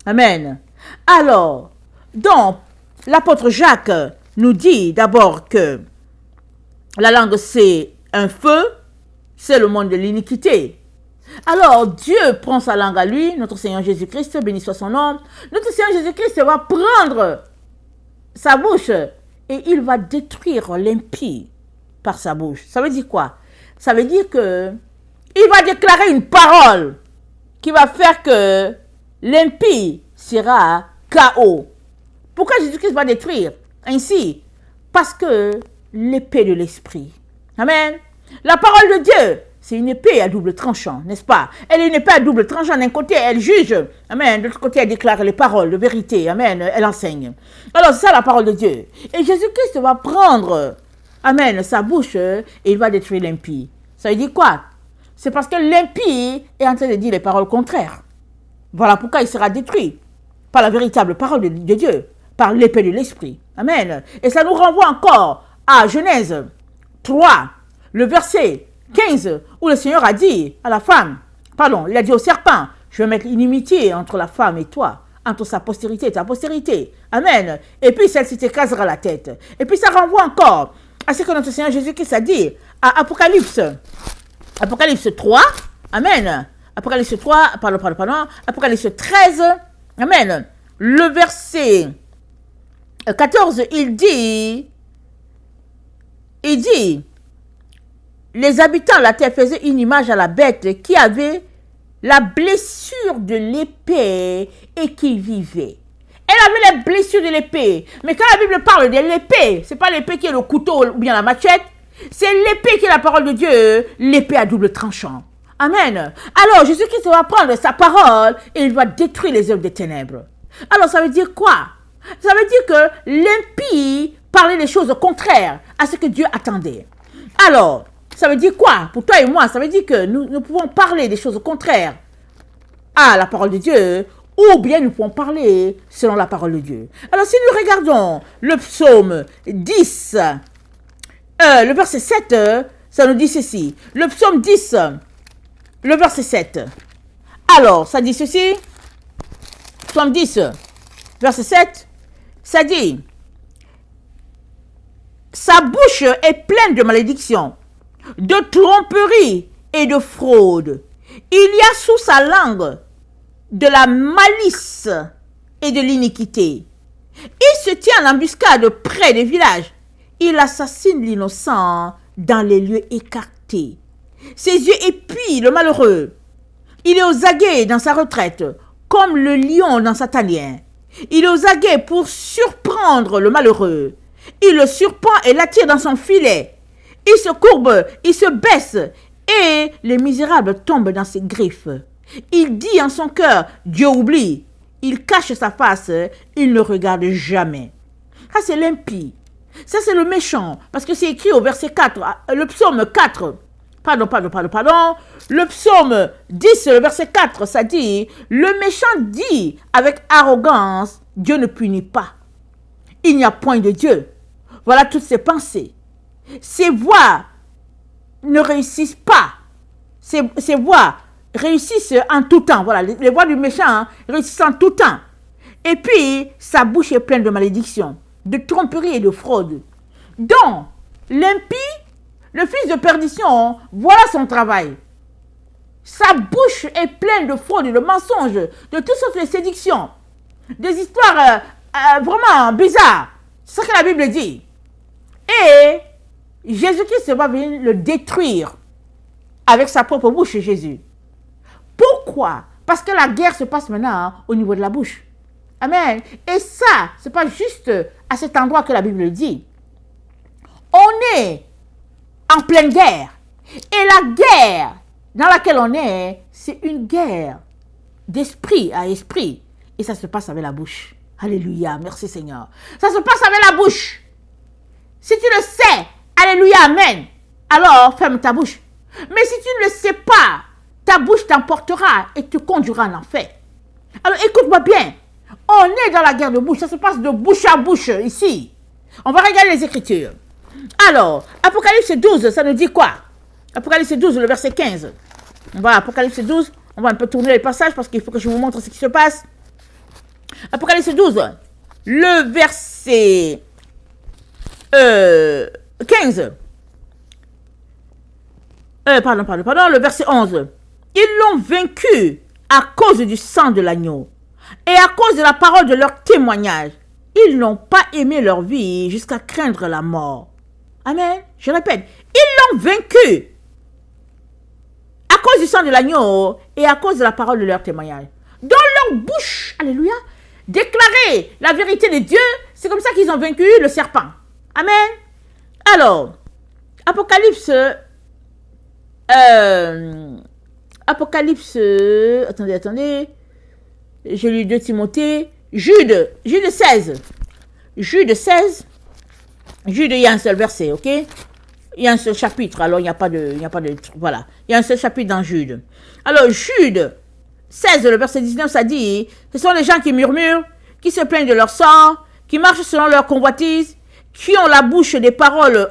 Amen. Alors, donc, l'apôtre Jacques nous dit d'abord que la langue c'est un feu, c'est le monde de l'iniquité. Alors, Dieu prend sa langue à lui, notre Seigneur Jésus-Christ, béni soit son nom. Notre Seigneur Jésus-Christ va prendre sa bouche et il va détruire l'impie par sa bouche. Ça veut dire quoi? Ça veut dire que il va déclarer une parole qui va faire que l'impie sera KO. Pourquoi Jésus-Christ va détruire ainsi? Parce que l'épée de l'esprit. Amen. La parole de Dieu, c'est une épée à double tranchant, n'est-ce pas? Elle est une épée à double tranchant. D'un côté, elle juge. Amen. De l'autre côté, elle déclare les paroles de vérité. Amen. Elle enseigne. Alors, c'est ça la parole de Dieu. Et Jésus-Christ va prendre, amen, sa bouche et il va détruire l'impie. Ça veut dire quoi? C'est parce que l'impie est en train de dire les paroles contraires. Voilà pourquoi il sera détruit par la véritable parole de Dieu, par l'épée de l'esprit. Amen. Et ça nous renvoie encore à Genèse 3, le verset 15, où le Seigneur a dit à la femme, pardon, il a dit au serpent, je vais mettre inimitié entre la femme et toi, entre sa postérité et ta postérité. Amen. Et puis celle-ci t'écrasera la tête. Et puis ça renvoie encore à ce que notre Seigneur Jésus-Christ a dit à Apocalypse 3, amen. Apocalypse 3, pardon, Apocalypse 13, amen. Le verset 14, il dit, les habitants de la terre faisaient une image à la bête qui avait la blessure de l'épée et qui vivait. Elle avait la blessure de l'épée. Mais quand la Bible parle de l'épée, ce n'est pas l'épée qui est le couteau ou bien la machette, c'est l'épée qui est la parole de Dieu, l'épée à double tranchant. Amen. Alors, Jésus-Christ va prendre sa parole et il va détruire les œuvres des ténèbres. Alors, ça veut dire quoi? Ça veut dire que l'impie parlait des choses contraires à ce que Dieu attendait. Alors, ça veut dire quoi? Pour toi et moi, ça veut dire que nous pouvons parler des choses contraires à la parole de Dieu, ou bien nous pouvons parler selon la parole de Dieu. Alors, si nous regardons le psaume 10, le verset 7, ça nous dit ceci. Le psaume 10, le verset 7. Alors, ça dit ceci. Psaume 10, verset 7, ça dit, sa bouche est pleine de malédictions, de tromperie et de fraude. Il y a sous sa langue de la malice et de l'iniquité. Il se tient en embuscade près des villages. Il assassine l'innocent dans les lieux écartés. Ses yeux épient le malheureux. Il est aux aguets dans sa retraite, comme le lion dans sa tanière. Il est aux aguets pour surprendre le malheureux. Il le surprend et l'attire dans son filet. Il se courbe, il se baisse, et les misérables tombent dans ses griffes. Il dit en son cœur, Dieu oublie. Il cache sa face, il ne regarde jamais. Ça, c'est l'impie. Ça, c'est le méchant. Parce que c'est écrit au verset 4, le psaume 4. Pardon. Le psaume 10, le verset 4, ça dit, le méchant dit avec arrogance, Dieu ne punit pas. Il n'y a point de Dieu. Voilà toutes ses pensées. Ses voies ne réussissent pas. Ses voies réussissent en tout temps. Voilà, les voies du méchant réussissent en tout temps. Et puis, sa bouche est pleine de malédictions, de tromperies et de fraude. Donc, l'impie, le fils de perdition, voilà son travail. Sa bouche est pleine de fraude, de mensonges, de toutes sortes de séductions, des histoires vraiment bizarres. C'est ce que la Bible dit. Et Jésus-Christ va venir le détruire avec sa propre bouche, Jésus. Pourquoi? Parce que la guerre se passe maintenant au niveau de la bouche. Amen. Et ça, ce n'est pas juste à cet endroit que la Bible dit. On est en pleine guerre. Et la guerre dans laquelle on est, c'est une guerre d'esprit à esprit. Et ça se passe avec la bouche. Alléluia, merci Seigneur. Ça se passe avec la bouche. Si tu le sais, alléluia, amen, alors ferme ta bouche. Mais si tu ne le sais pas, ta bouche t'emportera et te conduira en enfer. Alors écoute-moi bien. On est dans la guerre de bouche. Ça se passe de bouche à bouche ici. On va regarder les Écritures. Alors, Apocalypse 12, ça nous dit quoi? Apocalypse 12, le verset 15. On va à Apocalypse 12. On va un peu tourner les passages parce qu'il faut que je vous montre ce qui se passe. Apocalypse 12, le verset 15. Le verset 11. Ils l'ont vaincu à cause du sang de l'agneau et à cause de la parole de leur témoignage. Ils n'ont pas aimé leur vie jusqu'à craindre la mort. Amen. Je répète, ils l'ont vaincu à cause du sang de l'agneau et à cause de la parole de leur témoignage. Dans leur bouche, alléluia, déclarer la vérité de Dieu, c'est comme ça qu'ils ont vaincu le serpent. Amen. Alors, Apocalypse, attendez, j'ai lu 2 Timothée, Jude 16. Jude 16, Jude, il y a un seul verset, ok? Il y a un seul chapitre, alors il n'y a pas de, voilà. Il y a un seul chapitre dans Jude. Alors, Jude 16, le verset 19, ça dit, ce sont les gens qui murmurent, qui se plaignent de leur sort, qui marchent selon leur convoitise, qui ont à la bouche des paroles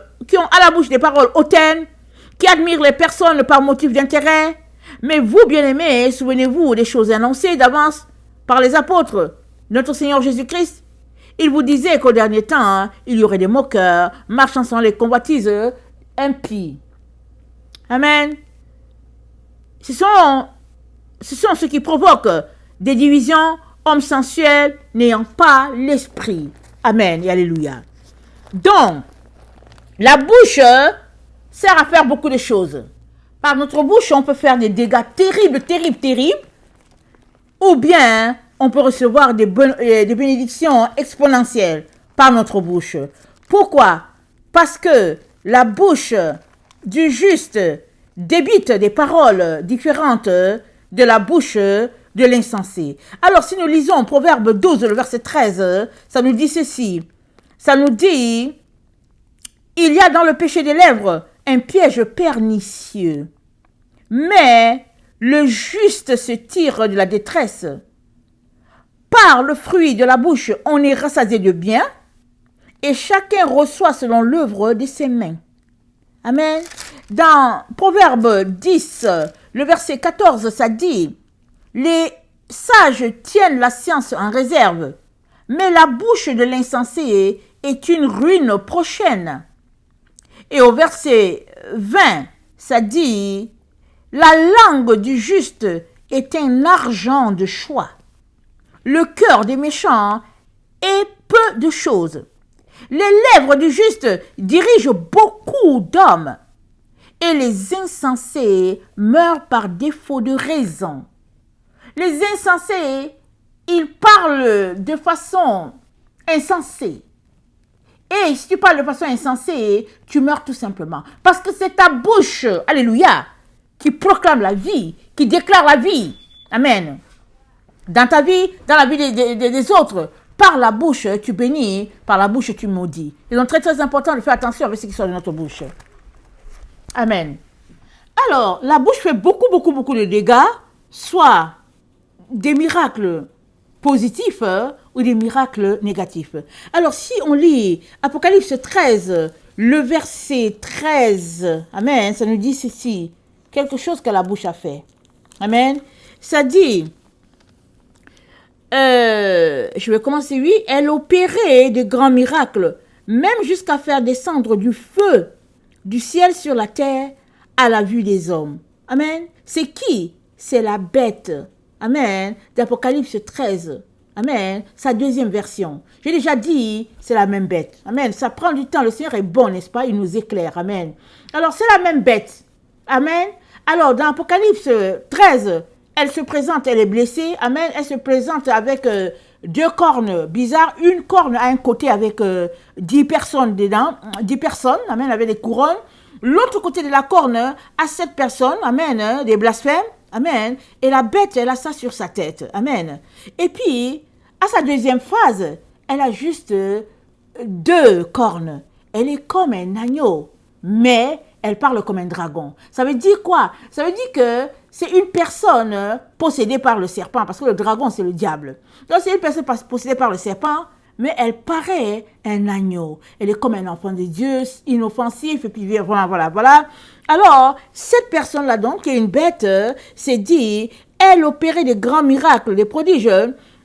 hautaines, qui admirent les personnes par motif d'intérêt. Mais vous, bien-aimés, souvenez-vous des choses annoncées d'avance par les apôtres, notre Seigneur Jésus-Christ. Il vous disait qu'au dernier temps, il y aurait des moqueurs, marchant sans les convoitises impies. Amen. Ce sont ceux qui provoquent des divisions, hommes sensuels, n'ayant pas l'esprit. Amen et alléluia. Donc, la bouche sert à faire beaucoup de choses. Par notre bouche, on peut faire des dégâts terribles, ou bien on peut recevoir des bénédictions exponentielles par notre bouche. Pourquoi? Parce que la bouche du juste débite des paroles différentes de la bouche de l'insensé. Alors, si nous lisons Proverbe 12, le verset 13, ça nous dit ceci. Ça nous dit, il y a dans le péché des lèvres un piège pernicieux, mais le juste se tire de la détresse. Par le fruit de la bouche, on est rassasié de bien, et chacun reçoit selon l'œuvre de ses mains. Amen. Dans Proverbe 10, le verset 14, ça dit, les sages tiennent la science en réserve, mais la bouche de l'insensé est une ruine prochaine. Et au verset 20, ça dit, la langue du juste est un argent de choix. Le cœur des méchants est peu de choses. Les lèvres du juste dirigent beaucoup d'hommes. Et les insensés meurent par défaut de raison. Les insensés, ils parlent de façon insensée. Et si tu parles de façon insensée, tu meurs tout simplement. Parce que c'est ta bouche, alléluia, qui proclame la vie, qui déclare la vie. Amen. Dans ta vie, dans la vie des autres, par la bouche, tu bénis, par la bouche, tu maudis. C'est donc très, très important de faire attention avec ce qui sort de notre bouche. Amen. Alors, la bouche fait beaucoup de dégâts, soit des miracles positifs ou des miracles négatifs. Alors, si on lit Apocalypse 13, le verset 13, amen, ça nous dit ceci, quelque chose que la bouche a fait. Amen. Ça dit, je vais commencer, oui, elle opérait de grands miracles, même jusqu'à faire descendre du feu du ciel sur la terre à la vue des hommes. Amen. C'est qui? C'est la bête. Amen. D'Apocalypse 13. Amen. Sa deuxième version. J'ai déjà dit, c'est la même bête. Amen. Ça prend du temps. Le Seigneur est bon, n'est-ce pas? Il nous éclaire. Amen. Alors, c'est la même bête. Amen. Alors, dans Apocalypse 13, elle se présente, elle est blessée, amen, elle se présente avec deux cornes bizarres, une corne à un côté avec 10 personnes dedans, 10 personnes, amen, avec des couronnes, l'autre côté de la corne a 7 personnes, amen, des blasphèmes, amen, et la bête, elle a ça sur sa tête, amen. Et puis, à sa deuxième phase, elle a juste 2 cornes, elle est comme un agneau, mais elle parle comme un dragon. Ça veut dire quoi? Ça veut dire que c'est une personne possédée par le serpent, parce que le dragon, c'est le diable. Donc, c'est une personne possédée par le serpent, mais elle paraît un agneau. Elle est comme un enfant de Dieu, inoffensif, et puis voilà. Alors, cette personne-là, donc, qui est une bête, s'est dit, elle opérait des grands miracles, des prodiges,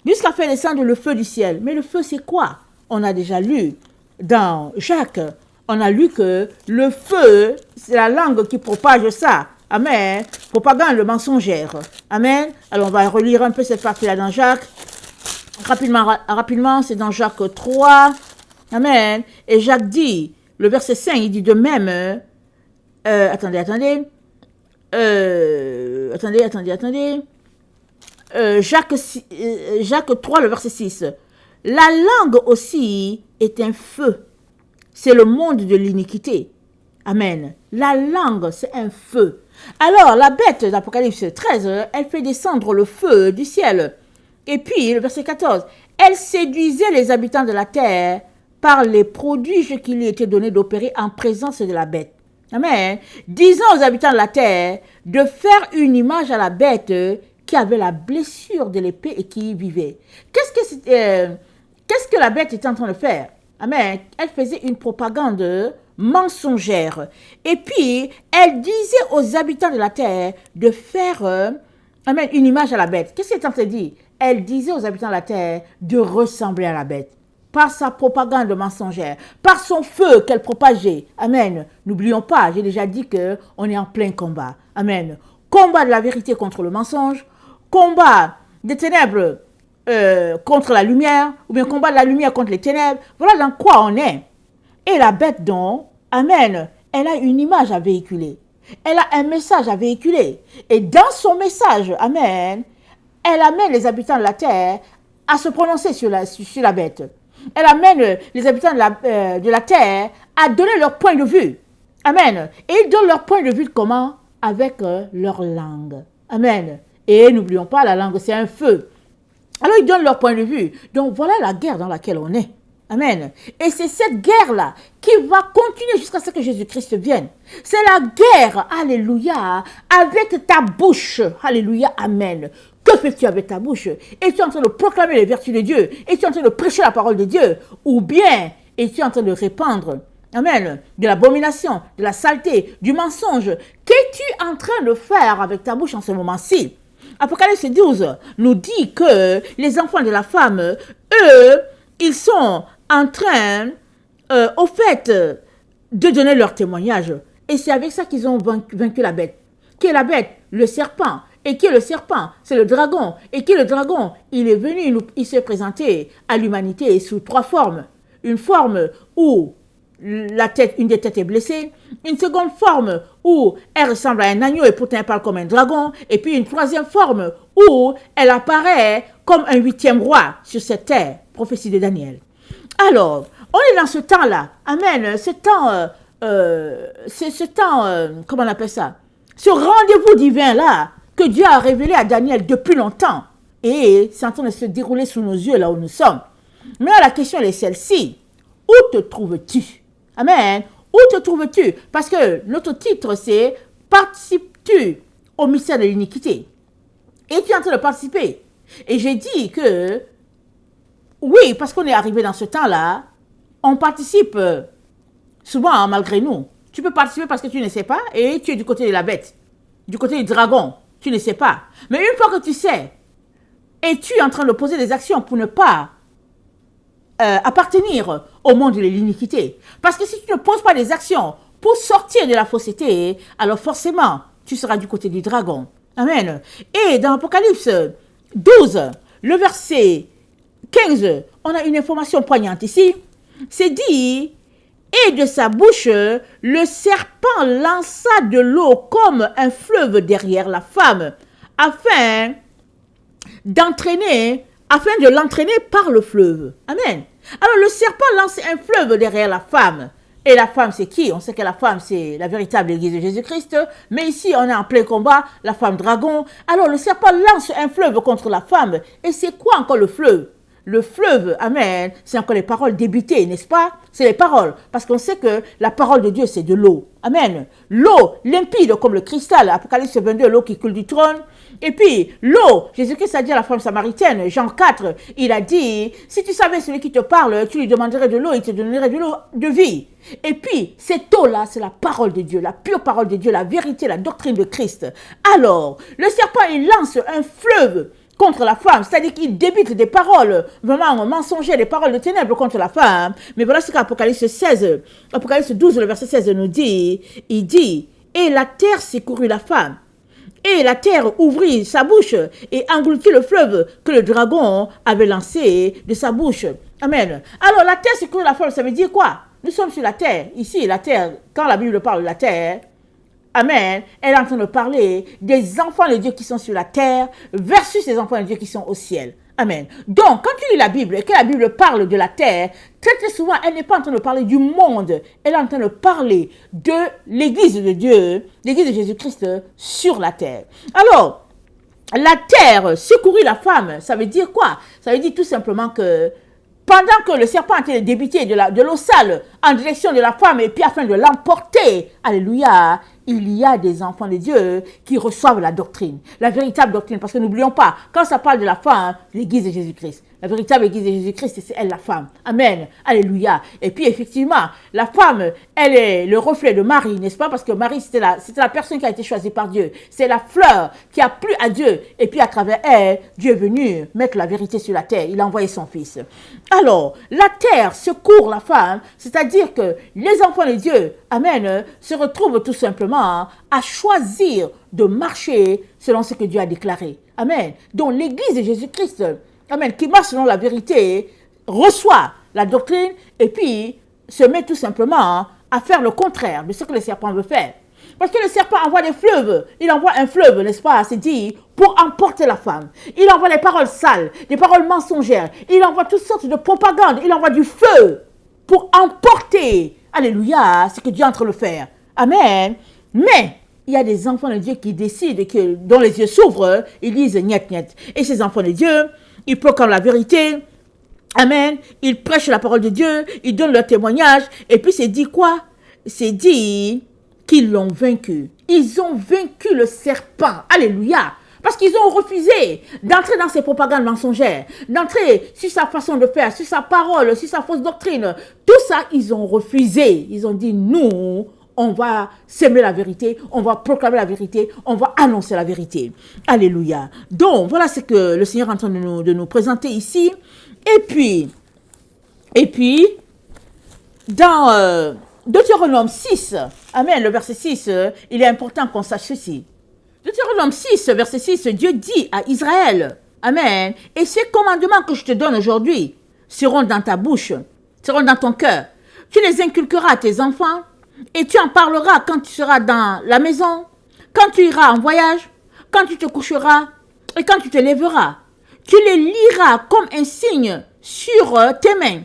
jusqu'à faire descendre le feu du ciel. Mais le feu, c'est quoi? On a déjà lu dans Jacques, on a lu que le feu, c'est la langue qui propage ça. Amen. Propagande le mensongère. Amen. Alors, on va relire un peu cette partie-là dans Jacques. Rapidement, c'est dans Jacques 3. Amen. Et Jacques dit, le verset 5, il dit de même, attendez. Jacques 3, le verset 6. La langue aussi est un feu. C'est le monde de l'iniquité. Amen. La langue, c'est un feu. Alors, la bête d'Apocalypse 13, elle fait descendre le feu du ciel. Et puis, le verset 14, elle séduisait les habitants de la terre par les prodiges qui lui étaient donnés d'opérer en présence de la bête. Amen. Disant aux habitants de la terre de faire une image à la bête qui avait la blessure de l'épée et qui y vivait. Qu'est-ce que la bête était en train de faire? Amen. Elle faisait une propagande mensongère. Et puis, elle disait aux habitants de la terre de faire une image à la bête. Qu'est-ce qu'elle est en train de dire? Elle disait aux habitants de la terre de ressembler à la bête. Par sa propagande mensongère, par son feu qu'elle propageait. Amen. N'oublions pas, j'ai déjà dit qu'on est en plein combat. Amen. Combat de la vérité contre le mensonge. Combat des ténèbres contre la lumière, ou bien combat de la lumière contre les ténèbres. Voilà dans quoi on est. Et la bête donc, amen, elle a une image à véhiculer. Elle a un message à véhiculer. Et dans son message, amen, elle amène les habitants de la terre à se prononcer sur la bête. Elle amène les habitants de la terre à donner leur point de vue. Amen. Et ils donnent leur point de vue comment? Avec leur langue. Amen. Et n'oublions pas, la langue, c'est un feu. Alors, ils donnent leur point de vue. Donc, voilà la guerre dans laquelle on est. Amen. Et c'est cette guerre-là qui va continuer jusqu'à ce que Jésus-Christ vienne. C'est la guerre, alléluia, avec ta bouche. Alléluia, amen. Que fais-tu avec ta bouche? Es-tu en train de proclamer les vertus de Dieu? Es-tu en train de prêcher la parole de Dieu? Ou bien es-tu en train de répandre, amen, de l'abomination, de la saleté, du mensonge? Qu'es-tu en train de faire avec ta bouche en ce moment-ci? Apocalypse 12 nous dit que les enfants de la femme, eux, ils sont en train, au fait, de donner leur témoignage. Et c'est avec ça qu'ils ont vaincu la bête. Qui est la bête? Le serpent. Et qui est le serpent? C'est le dragon. Et qui est le dragon? Il est venu, il s'est présenté à l'humanité sous 3 formes. Une forme où une des têtes est blessée. Une seconde forme où elle ressemble à un agneau et pourtant elle parle comme un dragon. Et puis une troisième forme où elle apparaît comme un 8e roi sur cette terre. Prophétie de Daniel. Alors, on est dans ce temps-là. Amen. Ce temps, comment on appelle ça? Ce rendez-vous divin-là que Dieu a révélé à Daniel depuis longtemps. Et c'est en train de se dérouler sous nos yeux là où nous sommes. Mais la question est celle-ci. Où te trouves-tu? Amen. Où te trouves-tu? Parce que notre titre, c'est « Participes-tu au mystère de l'iniquité ?» Et tu es en train de participer. Et j'ai dit que, oui, parce qu'on est arrivé dans ce temps-là, on participe souvent malgré nous. Tu peux participer parce que tu ne sais pas et tu es du côté de la bête, du côté du dragon. Tu ne sais pas. Mais une fois que tu sais, et tu es en train de poser des actions pour ne pas appartenir au monde de l'iniquité. Parce que si tu ne poses pas des actions pour sortir de la fausseté, alors forcément, tu seras du côté du dragon. Amen. Et dans Apocalypse 12, le verset 15, on a une information poignante ici. C'est dit, et de sa bouche, le serpent lança de l'eau comme un fleuve derrière la femme, afin de l'entraîner par le fleuve. Amen. Alors le serpent lance un fleuve derrière la femme. Et la femme, c'est qui? On sait que la femme, c'est la véritable église de Jésus-Christ. Mais ici, on est en plein combat, la femme dragon. Alors le serpent lance un fleuve contre la femme. Et c'est quoi encore le fleuve? Le fleuve, amen, c'est encore les paroles débitées, n'est-ce pas? C'est les paroles, parce qu'on sait que la parole de Dieu, c'est de l'eau. Amen. L'eau limpide comme le cristal, Apocalypse 22, l'eau qui coule du trône. Et puis, l'eau, Jésus-Christ a dit à la femme samaritaine, Jean 4, il a dit, si tu savais celui qui te parle, tu lui demanderais de l'eau, il te donnerait de l'eau de vie. Et puis, cette eau-là, c'est la parole de Dieu, la pure parole de Dieu, la vérité, la doctrine de Christ. Alors, le serpent, il lance un fleuve contre la femme, c'est-à-dire qu'il débite des paroles vraiment mensongères, des paroles de ténèbres contre la femme. Mais voilà ce qu'Apocalypse 16, Apocalypse 12, le verset 16 nous dit. Il dit, et la terre secourut la femme. Et la terre ouvrit sa bouche et engloutit le fleuve que le dragon avait lancé de sa bouche. Amen. Alors la terre secourut la femme, ça veut dire quoi? Nous sommes sur la terre. Ici, la terre, quand la Bible parle de la terre, amen, elle est en train de parler des enfants de Dieu qui sont sur la terre versus les enfants de Dieu qui sont au ciel. Amen. Donc, quand tu lis la Bible et que la Bible parle de la terre, très très souvent, elle n'est pas en train de parler du monde. Elle est en train de parler de l'église de Dieu, l'église de Jésus-Christ sur la terre. Alors, la terre secourit la femme, ça veut dire quoi? Ça veut dire tout simplement que pendant que le serpent était débité de l'eau sale en direction de la femme et puis afin de l'emporter, alléluia, il y a des enfants de Dieu qui reçoivent la doctrine, la véritable doctrine. Parce que n'oublions pas, quand ça parle de la femme, l'église de Jésus-Christ. La véritable église de Jésus-Christ, c'est elle la femme. Amen. Alléluia. Et puis effectivement, la femme, elle est le reflet de Marie, n'est-ce pas? Parce que Marie, c'était la personne qui a été choisie par Dieu. C'est la fleur qui a plu à Dieu. Et puis à travers elle, Dieu est venu mettre la vérité sur la terre. Il a envoyé son fils. Alors, la terre secourt la femme, c'est-à-dire que les enfants de Dieu, amen, se retrouvent tout simplement à choisir de marcher selon ce que Dieu a déclaré. Amen. Donc l'église de Jésus-Christ, amen, qui marche selon la vérité, reçoit la doctrine et puis se met tout simplement à faire le contraire de ce que le serpent veut faire. Parce que le serpent envoie des fleuves. Il envoie un fleuve, n'est-ce pas, c'est dit, pour emporter la femme. Il envoie des paroles sales, des paroles mensongères. Il envoie toutes sortes de propagande. Il envoie du feu pour emporter, alléluia, ce que Dieu est en train de faire. Amen. Mais il y a des enfants de Dieu qui décident, dont les yeux s'ouvrent, ils disent niet, niet. Et ces enfants de Dieu, ils proclament la vérité. Amen. Ils prêchent la parole de Dieu, ils donnent leur témoignage. Et puis c'est dit quoi? C'est dit qu'ils l'ont vaincu. Ils ont vaincu le serpent. Alléluia. Parce qu'ils ont refusé d'entrer dans ses propagandes mensongères, d'entrer sur sa façon de faire, sur sa parole, sur sa fausse doctrine. Tout ça, ils ont refusé. Ils ont dit, nous, on va s'aimer la vérité, on va proclamer la vérité, on va annoncer la vérité. Alléluia. Donc, voilà ce que le Seigneur est en train de nous présenter ici. Et puis, dans Deutéronome 6, amen, le verset 6, il est important qu'on sache ceci. Deutéronome 6, verset 6, Dieu dit à Israël, amen, et ces commandements que je te donne aujourd'hui seront dans ta bouche, seront dans ton cœur. Tu les inculqueras à tes enfants et tu en parleras quand tu seras dans la maison, quand tu iras en voyage, quand tu te coucheras et quand tu te lèveras. Tu les liras comme un signe sur tes mains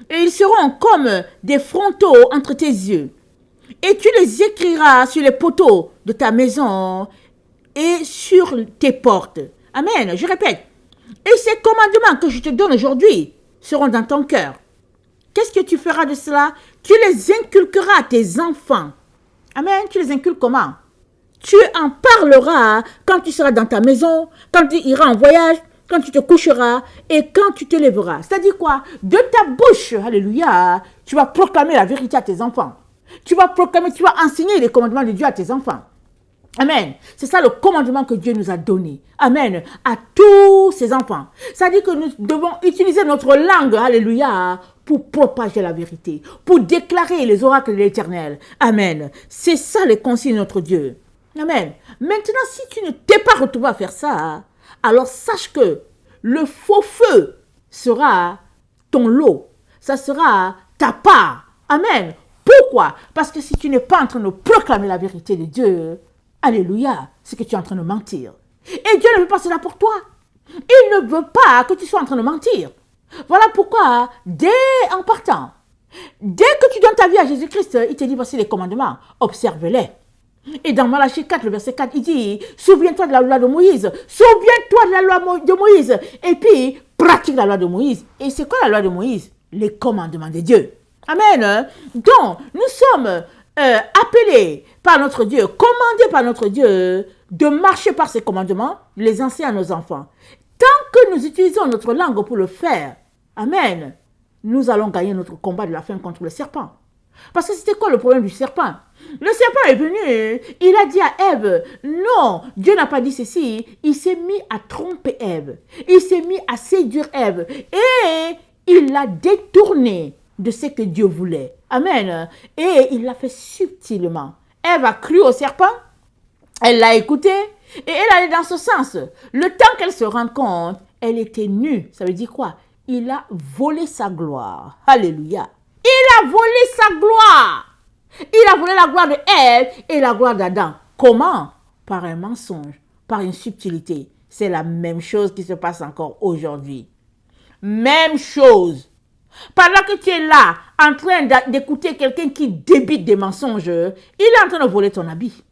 et ils seront comme des frontaux entre tes yeux. Et tu les écriras sur les poteaux de ta maison et sur tes portes. Amen. Je répète. Et ces commandements que je te donne aujourd'hui seront dans ton cœur. Qu'est-ce que tu feras de cela? Tu les inculqueras à tes enfants. Amen. Tu les inculques comment? Tu en parleras quand tu seras dans ta maison, quand tu iras en voyage, quand tu te coucheras et quand tu te lèveras. C'est-à-dire quoi? De ta bouche, alléluia, tu vas proclamer la vérité à tes enfants. Tu vas proclamer, tu vas enseigner les commandements de Dieu à tes enfants. Amen. C'est ça le commandement que Dieu nous a donné. Amen. À tous ses enfants. C'est-à-dire que nous devons utiliser notre langue, alléluia, pour propager la vérité, pour déclarer les oracles de l'Éternel. Amen. C'est ça les consignes de notre Dieu. Amen. Maintenant, si tu ne t'es pas retrouvé à faire ça, alors sache que le faux feu sera ton lot. Ça sera ta part. Amen. Pourquoi? Parce que si tu n'es pas en train de proclamer la vérité de Dieu, alléluia, c'est que tu es en train de mentir. Et Dieu ne veut pas cela pour toi. Il ne veut pas que tu sois en train de mentir. Voilà pourquoi, dès en partant, dès que tu donnes ta vie à Jésus-Christ, il te dit voici les commandements, observe-les. Et dans Malachie 4, le verset 4, il dit, souviens-toi de la loi de Moïse, souviens-toi de la loi de Moïse, et puis pratique la loi de Moïse. Et c'est quoi la loi de Moïse? Les commandements de Dieu. Amen. Donc, nous sommes appelés par notre Dieu, commandés par notre Dieu, de marcher par ses commandements, les enseigner à nos enfants. Tant que nous utilisons notre langue pour le faire, amen, nous allons gagner notre combat de la fin contre le serpent. Parce que c'était quoi le problème du serpent? Le serpent est venu, il a dit à Ève, non, Dieu n'a pas dit ceci, il s'est mis à tromper Ève, il s'est mis à séduire Ève, et il l'a détourné de ce que Dieu voulait. Amen. Et il l'a fait subtilement. Ève a cru au serpent, elle l'a écouté, et elle allait dans ce sens. Le temps qu'elle se rende compte, elle était nue. Ça veut dire quoi? Il a volé sa gloire. Alléluia. Il a volé sa gloire. Il a volé la gloire de Ève et la gloire d'Adam. Comment? Par un mensonge, par une subtilité. C'est la même chose qui se passe encore aujourd'hui. Même chose. Pendant que tu es là, en train d'écouter quelqu'un qui débite des mensonges, il est en train de voler ton habit.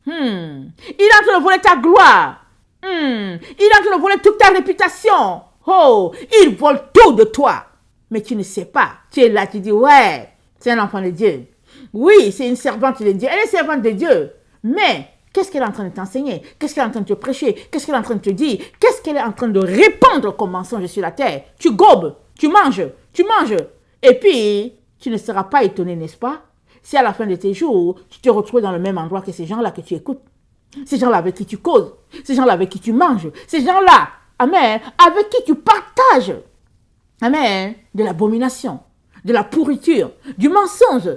Il est en train de voler ta gloire. Il est en train de voler toute ta réputation. Oh, il vole tout de toi. Mais tu ne sais pas. Tu es là, tu dis, ouais, c'est un enfant de Dieu. Oui, c'est une servante de Dieu. Elle est servante de Dieu. Mais qu'est-ce qu'elle est en train de t'enseigner? Qu'est-ce qu'elle est en train de te prêcher? Qu'est-ce qu'elle est en train de te dire? Qu'est-ce qu'elle est en train de répandre comme mensonge sur la terre? Tu gobes, tu manges. Et puis, tu ne seras pas étonné, n'est-ce pas? Si à la fin de tes jours, tu te retrouves dans le même endroit que ces gens-là que tu écoutes. Ces gens-là avec qui tu causes. Ces gens-là avec qui tu manges. Ces gens-là, amen, avec qui tu partages. Amen, de l'abomination, de la pourriture, du mensonge.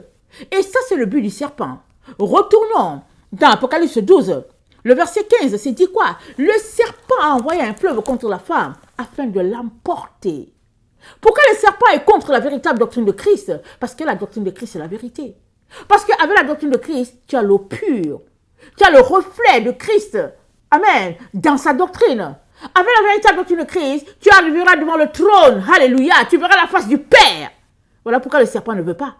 Et ça, c'est le but du serpent. Retournons dans Apocalypse 12. Le verset 15, c'est dit quoi? Le serpent a envoyé un fleuve contre la femme afin de l'emporter. Pourquoi le serpent est contre la véritable doctrine de Christ? Parce que la doctrine de Christ, c'est la vérité. Parce qu'avec la doctrine de Christ, tu as l'eau pure. Tu as le reflet de Christ. Amen. Dans sa doctrine. Avec la véritable doctrine de Christ, tu arriveras devant le trône. Alléluia. Tu verras la face du Père. Voilà pourquoi le serpent ne veut pas.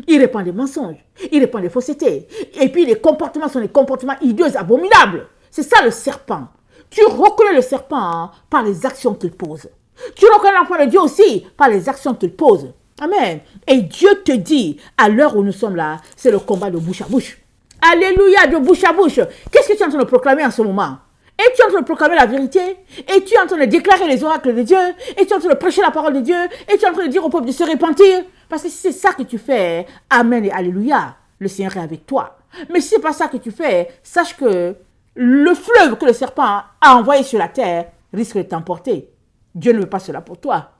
Il répand des mensonges. Il répand des faussetés. Et puis les comportements sont des comportements hideux, abominables. C'est ça le serpent. Tu reconnais le serpent par les actions qu'il pose. Tu reconnais l'enfant de Dieu aussi par les actions qu'il pose. Amen. Et Dieu te dit, à l'heure où nous sommes là, c'est le combat de bouche à bouche. Alléluia, de bouche à bouche. Qu'est-ce que tu es en train de proclamer en ce moment? Et tu es en train de proclamer la vérité? Et tu es en train de déclarer les oracles de Dieu? Et tu es en train de prêcher la parole de Dieu? Et tu es en train de dire au peuple de se repentir? Parce que si c'est ça que tu fais, amen et alléluia, le Seigneur est avec toi. Mais si ce n'est pas ça que tu fais, sache que le fleuve que le serpent a envoyé sur la terre risque de t'emporter. Dieu ne veut pas cela pour toi.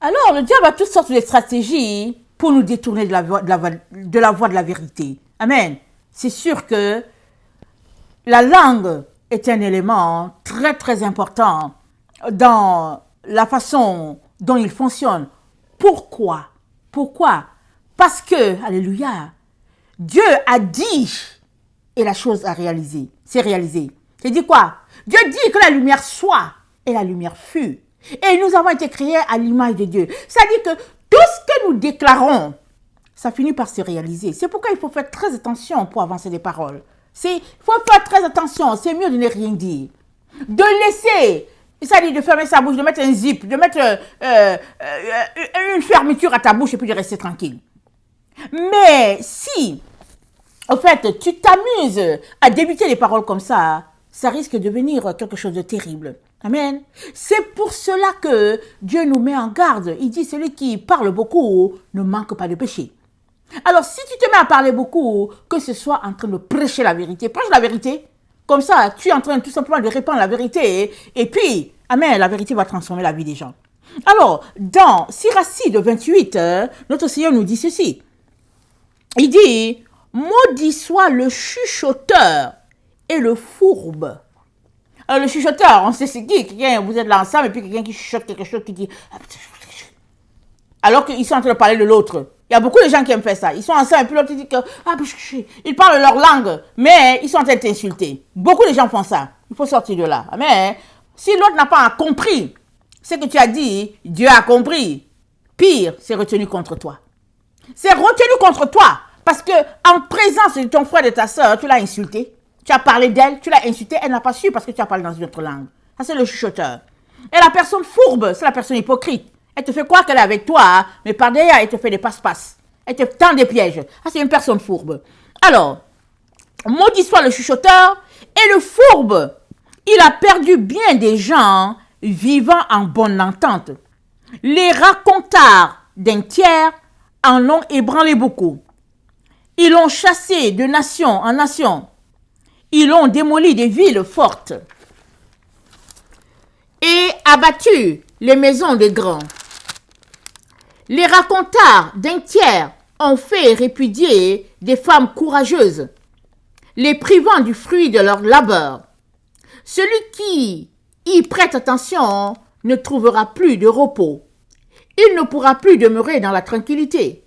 Alors, le diable a toutes sortes de stratégies pour nous détourner de la voie de la vérité. Amen. C'est sûr que la langue est un élément très, très important dans la façon dont il fonctionne. Pourquoi? Parce que, alléluia, Dieu a dit et la chose a réalisé. C'est réalisé. C'est dit quoi? Dieu dit que la lumière soit et la lumière fut. Et nous avons été créés à l'image de Dieu. C'est-à-dire que tout ce que nous déclarons, ça finit par se réaliser. C'est pourquoi il faut faire très attention pour avancer des paroles. Il faut faire très attention. C'est mieux de ne rien dire. De laisser, c'est-à-dire de fermer sa bouche, de mettre un zip, de mettre une fermeture à ta bouche et puis de rester tranquille. Mais si, en fait, tu t'amuses à débuter les paroles comme ça risque de devenir quelque chose de terrible. Amen. C'est pour cela que Dieu nous met en garde. Il dit, celui qui parle beaucoup ne manque pas de péché. Alors, si tu te mets à parler beaucoup, que ce soit en train de prêcher la vérité, prêche la vérité. Comme ça, tu es en train tout simplement de répandre la vérité. Et puis, amen, la vérité va transformer la vie des gens. Alors, dans Siracide 28, notre Seigneur nous dit ceci. Il dit, maudit soit le chuchoteur et le fourbe. Alors, le chuchoteur, on sait c'est qui? Quelqu'un, vous êtes là ensemble et puis quelqu'un qui chuchote quelque chose qui dit... alors qu'ils sont en train de parler de l'autre. Il y a beaucoup de gens qui aiment faire ça. Ils sont ensemble et puis l'autre dit que ils parlent leur langue, mais ils sont en train de t'insulter. Beaucoup de gens font ça. Il faut sortir de là. Mais si l'autre n'a pas compris ce que tu as dit, Dieu a compris. Pire, c'est retenu contre toi. C'est retenu contre toi parce que en présence de ton frère et de ta soeur, tu l'as insulté. Tu as parlé d'elle, tu l'as insultée, elle n'a pas su parce que tu as parlé dans une autre langue. Ça, c'est le chuchoteur. Et la personne fourbe, c'est la personne hypocrite. Elle te fait croire qu'elle est avec toi, mais par derrière, elle te fait des passe-passe. Elle te tend des pièges. Ça, c'est une personne fourbe. Alors, maudit soit le chuchoteur et le fourbe. Il a perdu bien des gens vivant en bonne entente. Les racontards d'un tiers en ont ébranlé beaucoup. Ils l'ont chassé de nation en nation. Ils ont démoli des villes fortes et abattu les maisons des grands. Les racontards d'un tiers ont fait répudier des femmes courageuses, les privant du fruit de leur labeur. Celui qui y prête attention ne trouvera plus de repos. Il ne pourra plus demeurer dans la tranquillité.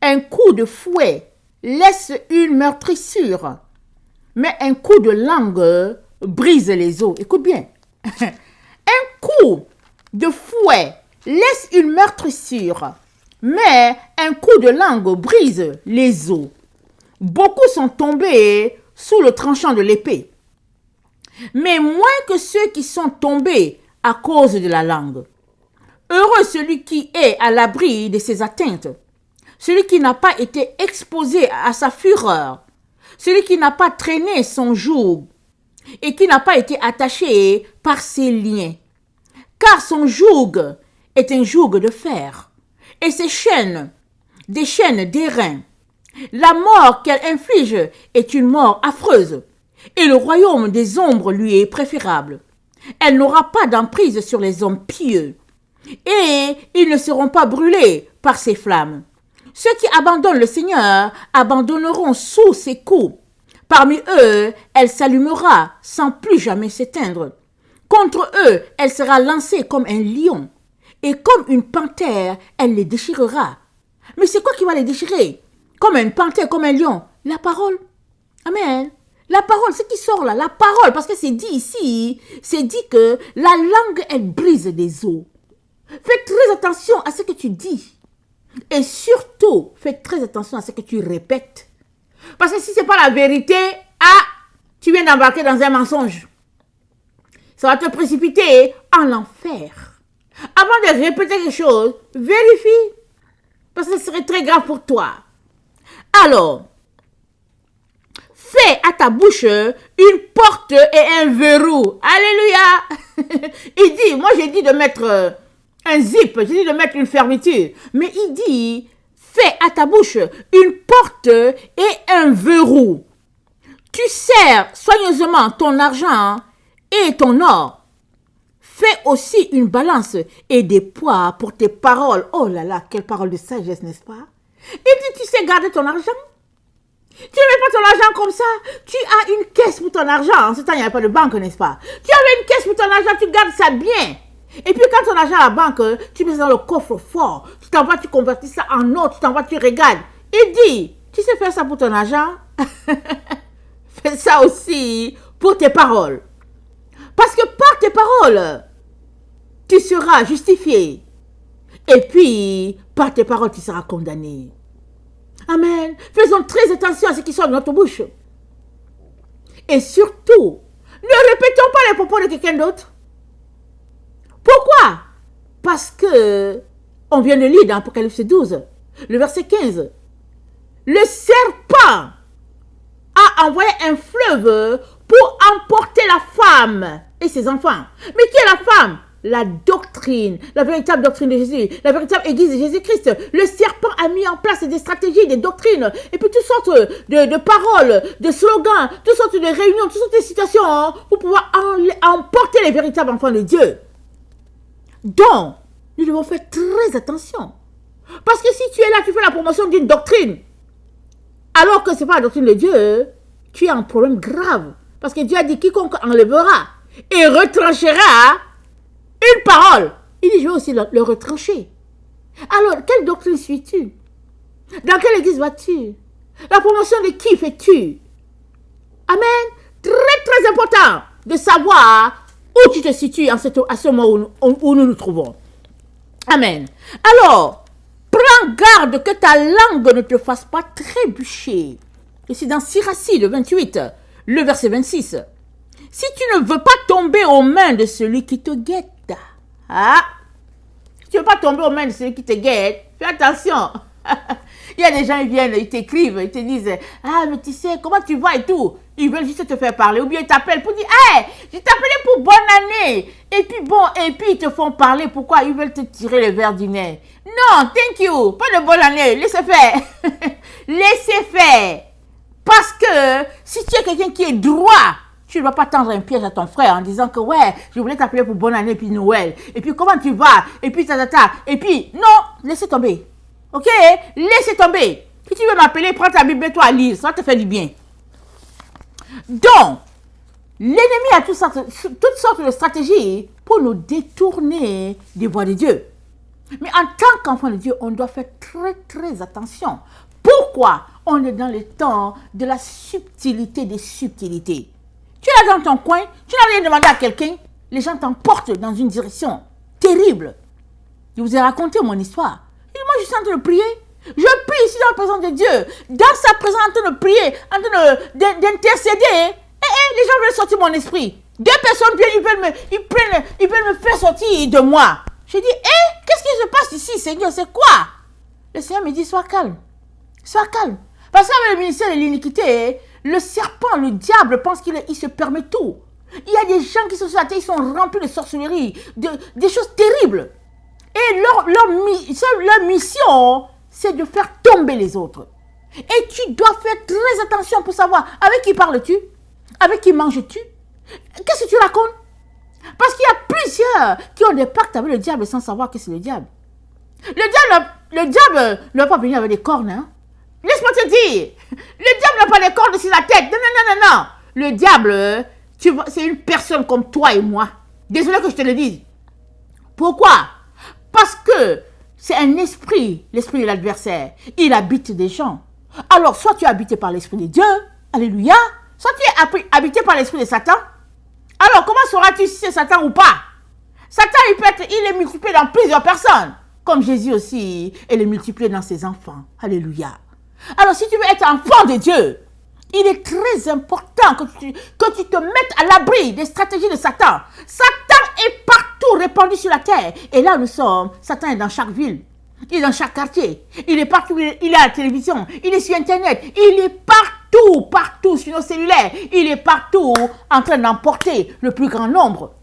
Un coup de fouet laisse une meurtrissure, mais un coup de langue brise les os. Écoute bien. Un coup de fouet laisse une meurtrissure, mais un coup de langue brise les os. Beaucoup sont tombés sous le tranchant de l'épée, mais moins que ceux qui sont tombés à cause de la langue. Heureux celui qui est à l'abri de ses atteintes, celui qui n'a pas été exposé à sa fureur, celui qui n'a pas traîné son joug et qui n'a pas été attaché par ses liens. Car son joug est un joug de fer et ses chaînes, des chaînes d'airain. La mort qu'elle inflige est une mort affreuse et le royaume des ombres lui est préférable. Elle n'aura pas d'emprise sur les hommes pieux et ils ne seront pas brûlés par ses flammes. Ceux qui abandonnent le Seigneur abandonneront sous ses coups. Parmi eux, elle s'allumera sans plus jamais s'éteindre. Contre eux, elle sera lancée comme un lion. Et comme une panthère, elle les déchirera. Mais c'est quoi qui va les déchirer? Comme une panthère, comme un lion? La parole. Amen. La parole, c'est qui sort là? La parole, parce que c'est dit ici, c'est dit que la langue, elle brise des os. Fais très attention à ce que tu dis. Et surtout, fais très attention à ce que tu répètes. Parce que si ce n'est pas la vérité, tu viens d'embarquer dans un mensonge. Ça va te précipiter en enfer. Avant de répéter quelque chose, vérifie. Parce que ce serait très grave pour toi. Alors, fais à ta bouche une porte et un verrou. Alléluia. Il dit, moi j'ai dit de mettre un zip, j'ai dit de mettre une fermeture. Mais il dit, fais à ta bouche une porte et un verrou. Tu serres soigneusement ton argent et ton or. Fais aussi une balance et des poids pour tes paroles. Oh là là, quelle parole de sagesse, n'est-ce pas? Et puis tu sais garder ton argent. Tu ne mets pas ton argent comme ça. Tu as une caisse pour ton argent. En ce temps, il n'y avait pas de banque, n'est-ce pas? Tu avais une caisse pour ton argent, tu gardes ça bien. Et puis quand ton argent à la banque, tu mets ça dans le coffre fort. Tu t'en vas, tu convertis ça en autre. Tu t'en vas, tu regardes. Il dit, tu sais faire ça pour ton argent? Fais ça aussi pour tes paroles. Parce que par tes paroles, tu seras justifié. Et puis, par tes paroles, tu seras condamné. Amen. Faisons très attention à ce qui sort de notre bouche. Et surtout, ne répétons pas les propos de quelqu'un d'autre. Pourquoi? Parce que, on vient de lire dans Apocalypse 12, le verset 15. Le serpent a envoyé un fleuve pour emporter la femme et ses enfants. Mais qui est la femme? La doctrine, la véritable doctrine de Jésus, la véritable église de Jésus-Christ. Le serpent a mis en place des stratégies, des doctrines, et puis toutes sortes de paroles, de slogans, toutes sortes de réunions, toutes sortes de situations pour pouvoir emporter les véritables enfants de Dieu. Donc, nous devons faire très attention. Parce que si tu es là, tu fais la promotion d'une doctrine, alors que ce n'est pas la doctrine de Dieu, tu as un problème grave. Parce que Dieu a dit quiconque enlèvera et retranchera une parole. Il dit, je vais aussi le retrancher. Alors, quelle doctrine suis-tu? Dans quelle église vas-tu? La promotion de qui fais-tu? Amen. Très, très important de savoir où tu te situes à ce moment où nous nous trouvons. Amen. Alors, prends garde que ta langue ne te fasse pas trébucher. Et c'est dans Sirachie, le 28, le verset 26. Si tu ne veux pas tomber aux mains de celui qui te guette. Si tu ne veux pas tomber aux mains de celui qui te guette, fais attention. Il y a des gens, ils viennent, ils t'écrivent, ils te disent, mais tu sais, comment tu vas et tout. Ils veulent juste te faire parler. Ou bien ils t'appellent pour dire, je t'appelais pour bonne année. Et puis ils te font parler. Pourquoi? Ils veulent te tirer le verre du nez. Non, thank you. Pas de bonne année. Laissez faire. Laissez faire. Parce que si tu es quelqu'un qui est droit, tu ne vas pas tendre un piège à ton frère en disant que ouais, je voulais t'appeler pour bonne année puis Noël. Et puis comment tu vas? Et puis Et puis non, laissez tomber. Ok? Laissez tomber. Si tu veux m'appeler, prends ta Bible et toi à lire. Ça va te faire du bien. Donc, l'ennemi a toutes sortes de stratégies pour nous détourner des voies de Dieu. Mais en tant qu'enfant de Dieu, on doit faire très très attention. Pourquoi? On est dans le temps de la subtilité des subtilités. Tu es là dans ton coin, tu n'as rien demandé à quelqu'un, les gens t'emportent dans une direction terrible. Je vous ai raconté mon histoire. Et moi, je suis en train de prier. Je prie ici dans la présence de Dieu. Dans sa présence, en train de prier, en train d'intercéder. Les gens veulent sortir mon esprit. Deux personnes viennent, ils veulent me faire sortir de moi. Je dis, qu'est-ce qui se passe ici, Seigneur? C'est quoi? Le Seigneur me dit, sois calme. Sois calme. Parce qu'avec le ministère de l'iniquité, le serpent, le diable pense qu'il se permet tout. Il y a des gens qui sont sur la terre, ils sont remplis de sorcellerie, des choses terribles. Et leur mission, c'est de faire tomber les autres. Et tu dois faire très attention pour savoir avec qui parles-tu, avec qui manges-tu, qu'est-ce que tu racontes. Parce qu'il y a plusieurs qui ont des pactes avec le diable sans savoir que c'est le diable. Le diable ne va pas venir avec des cornes. Hein? Laisse-moi te dire, le diable n'a pas des cornes sur la tête. Non. Le diable, c'est une personne comme toi et moi. Désolé que je te le dise. Pourquoi? Parce que c'est un esprit, l'esprit de l'adversaire. Il habite des gens. Alors, soit tu es habité par l'esprit de Dieu, alléluia, soit tu es habité par l'esprit de Satan. Alors, comment sauras-tu si c'est Satan ou pas? Satan, il est multiplié dans plusieurs personnes. Comme Jésus aussi, il est multiplié dans ses enfants. Alléluia. Alors, si tu veux être enfant de Dieu, il est très important que tu te mettes à l'abri des stratégies de Satan. Satan est partout répandu sur la terre. Et là, nous sommes. Satan est dans chaque ville. Il est dans chaque quartier. Il est partout. Il est à la télévision. Il est sur Internet. Il est partout sur nos cellulaires. Il est partout en train d'emporter le plus grand nombre.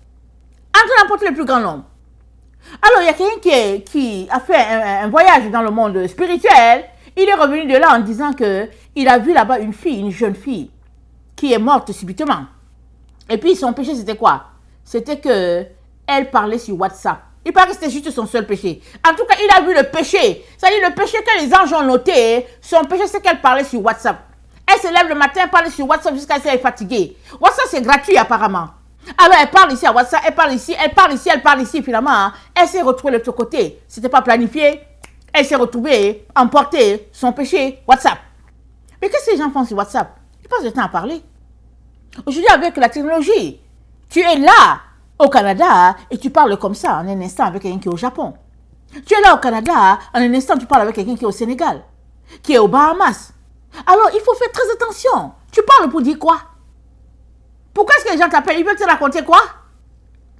Alors, il y a quelqu'un qui a fait un voyage dans le monde spirituel. Il est revenu de là en disant qu'il a vu là-bas une jeune fille, qui est morte subitement. Et puis son péché, c'était quoi? C'était qu'elle parlait sur WhatsApp. Il paraît que c'était juste son seul péché. En tout cas, il a vu le péché. C'est-à-dire le péché que les anges ont noté, son péché, c'est qu'elle parlait sur WhatsApp. Elle se lève le matin, elle parle sur WhatsApp jusqu'à ce qu'elle est fatiguée. WhatsApp, c'est gratuit apparemment. Alors, elle parle ici à WhatsApp, elle parle ici, finalement. Elle s'est retrouvée de l'autre côté. C'était pas planifié. Elle s'est retrouvée, emporter son péché, WhatsApp. Mais qu'est-ce que les gens font sur WhatsApp? Ils passent le temps à parler. Aujourd'hui, avec la technologie, tu es là, au Canada, et tu parles comme ça, en un instant, avec quelqu'un qui est au Japon. Tu es là au Canada, en un instant, tu parles avec quelqu'un qui est au Sénégal, qui est aux Bahamas. Alors, il faut faire très attention. Tu parles pour dire quoi? Pourquoi est-ce que les gens t'appellent? Ils veulent te raconter quoi?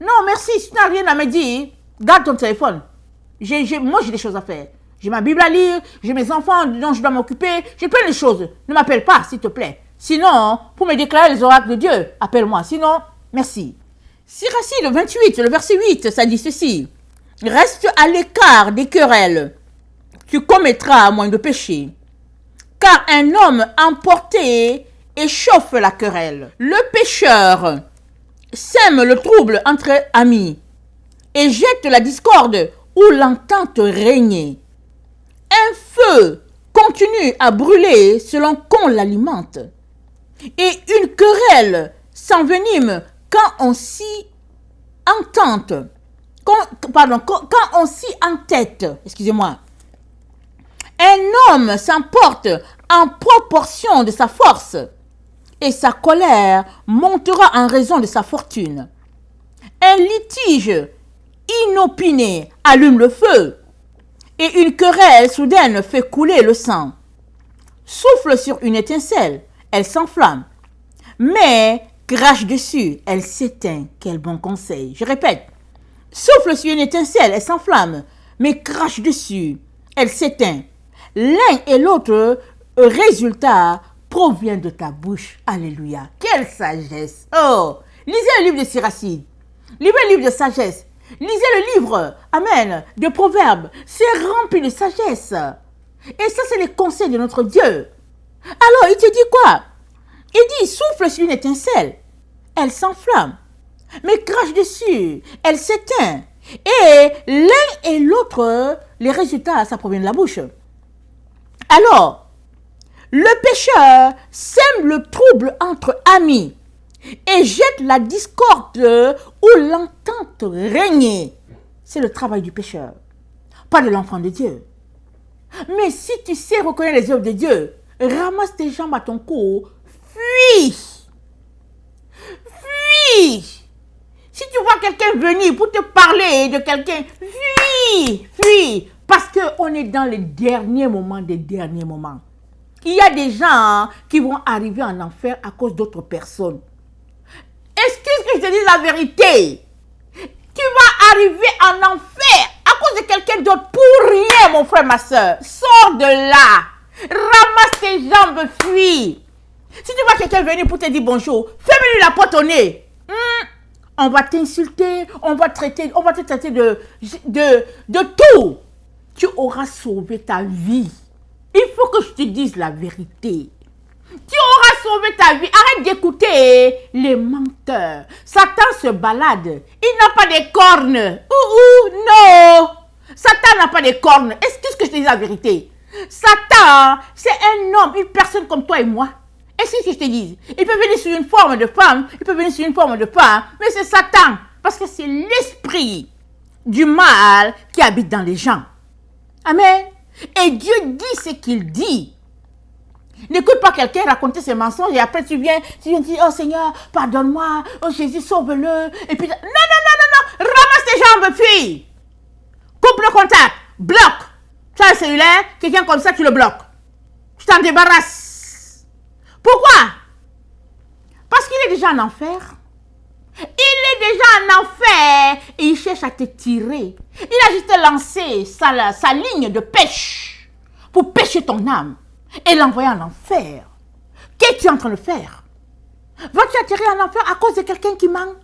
Non, merci, si tu n'as rien à me dire, garde ton téléphone. Moi, j'ai des choses à faire. J'ai ma Bible à lire, j'ai mes enfants dont je dois m'occuper, j'ai plein de choses. Ne m'appelle pas, s'il te plaît. Sinon, pour me déclarer les oracles de Dieu, appelle-moi. Sinon, merci. Sirachie, le 28, le verset 8, ça dit ceci. Reste à l'écart des querelles. Tu commettras moins de péchés. Car un homme emporté échauffe la querelle. Le pécheur sème le trouble entre amis et jette la discorde où l'entente régnait. Un feu continue à brûler selon qu'on l'alimente. Et une querelle s'envenime quand on s'y entente. quand on s'y entête, excusez-moi, un homme s'emporte en proportion de sa force et sa colère montera en raison de sa fortune. Un litige inopiné allume le feu et une querelle soudaine fait couler le sang. Souffle sur une étincelle, elle s'enflamme, mais crache dessus, elle s'éteint. Quel bon conseil. Je répète, souffle sur une étincelle, elle s'enflamme, mais crache dessus, elle s'éteint. L'un et l'autre résultat provient de ta bouche. Alléluia. Quelle sagesse. Oh, lisez le livre de Siracide. Lisez le livre de sagesse. Lisez le livre, amen, de Proverbes. C'est rempli de sagesse. Et ça, c'est les conseils de notre Dieu. Alors, il te dit quoi? Il dit, souffle sur une étincelle. Elle s'enflamme. Mais crache dessus. Elle s'éteint. Et l'un et l'autre, les résultats, ça provient de la bouche. Alors, le pécheur sème le trouble entre amis et jette la discorde où l'entente règne. C'est le travail du pécheur, pas de l'enfant de Dieu. Mais si tu sais reconnaître les œuvres de Dieu, ramasse tes jambes à ton cou, fuis. Fuis. Si tu vois quelqu'un venir pour te parler de quelqu'un, fuis. Fuis. Parce qu'on est dans les derniers moments des derniers moments. Il y a des gens qui vont arriver en enfer à cause d'autres personnes. Excuse que je te dise la vérité. Tu vas arriver en enfer à cause de quelqu'un d'autre pour rien, mon frère, ma soeur. Sors de là. Ramasse tes jambes, fuis. Si tu vois quelqu'un venir pour te dire bonjour, ferme-lui la porte au nez. On va t'insulter, on va te traiter de tout. Tu auras sauvé ta vie. Il faut que je te dise la vérité. Tu auras sauvé ta vie. Arrête d'écouter les menteurs. Satan se balade. Il n'a pas de cornes. Non. Satan n'a pas de cornes. Excuse que je te dise la vérité. Satan, c'est un homme, une personne comme toi et moi. Excuse que je te dise. Il peut venir sur une forme de femme, il peut venir sur une forme de femme, mais c'est Satan. Parce que c'est l'esprit du mal qui habite dans les gens. Amen. Et Dieu dit ce qu'il dit. N'écoute pas quelqu'un raconter ses mensonges et après tu viens dire, oh Seigneur, pardonne-moi, oh Jésus, sauve-le. Et puis, non, ramasse tes jambes, fille. Coupe le contact, bloque. Tu as un cellulaire, quelqu'un comme ça, tu le bloques. Tu t'en débarrasses. Pourquoi? Parce qu'il est déjà en enfer. Il est déjà en enfer et il cherche à te tirer. Il a juste lancé sa ligne de pêche pour pêcher ton âme et l'envoyer en enfer. Qu'es-tu en train de faire? Vas-tu atterrir en enfer à cause de quelqu'un qui ment?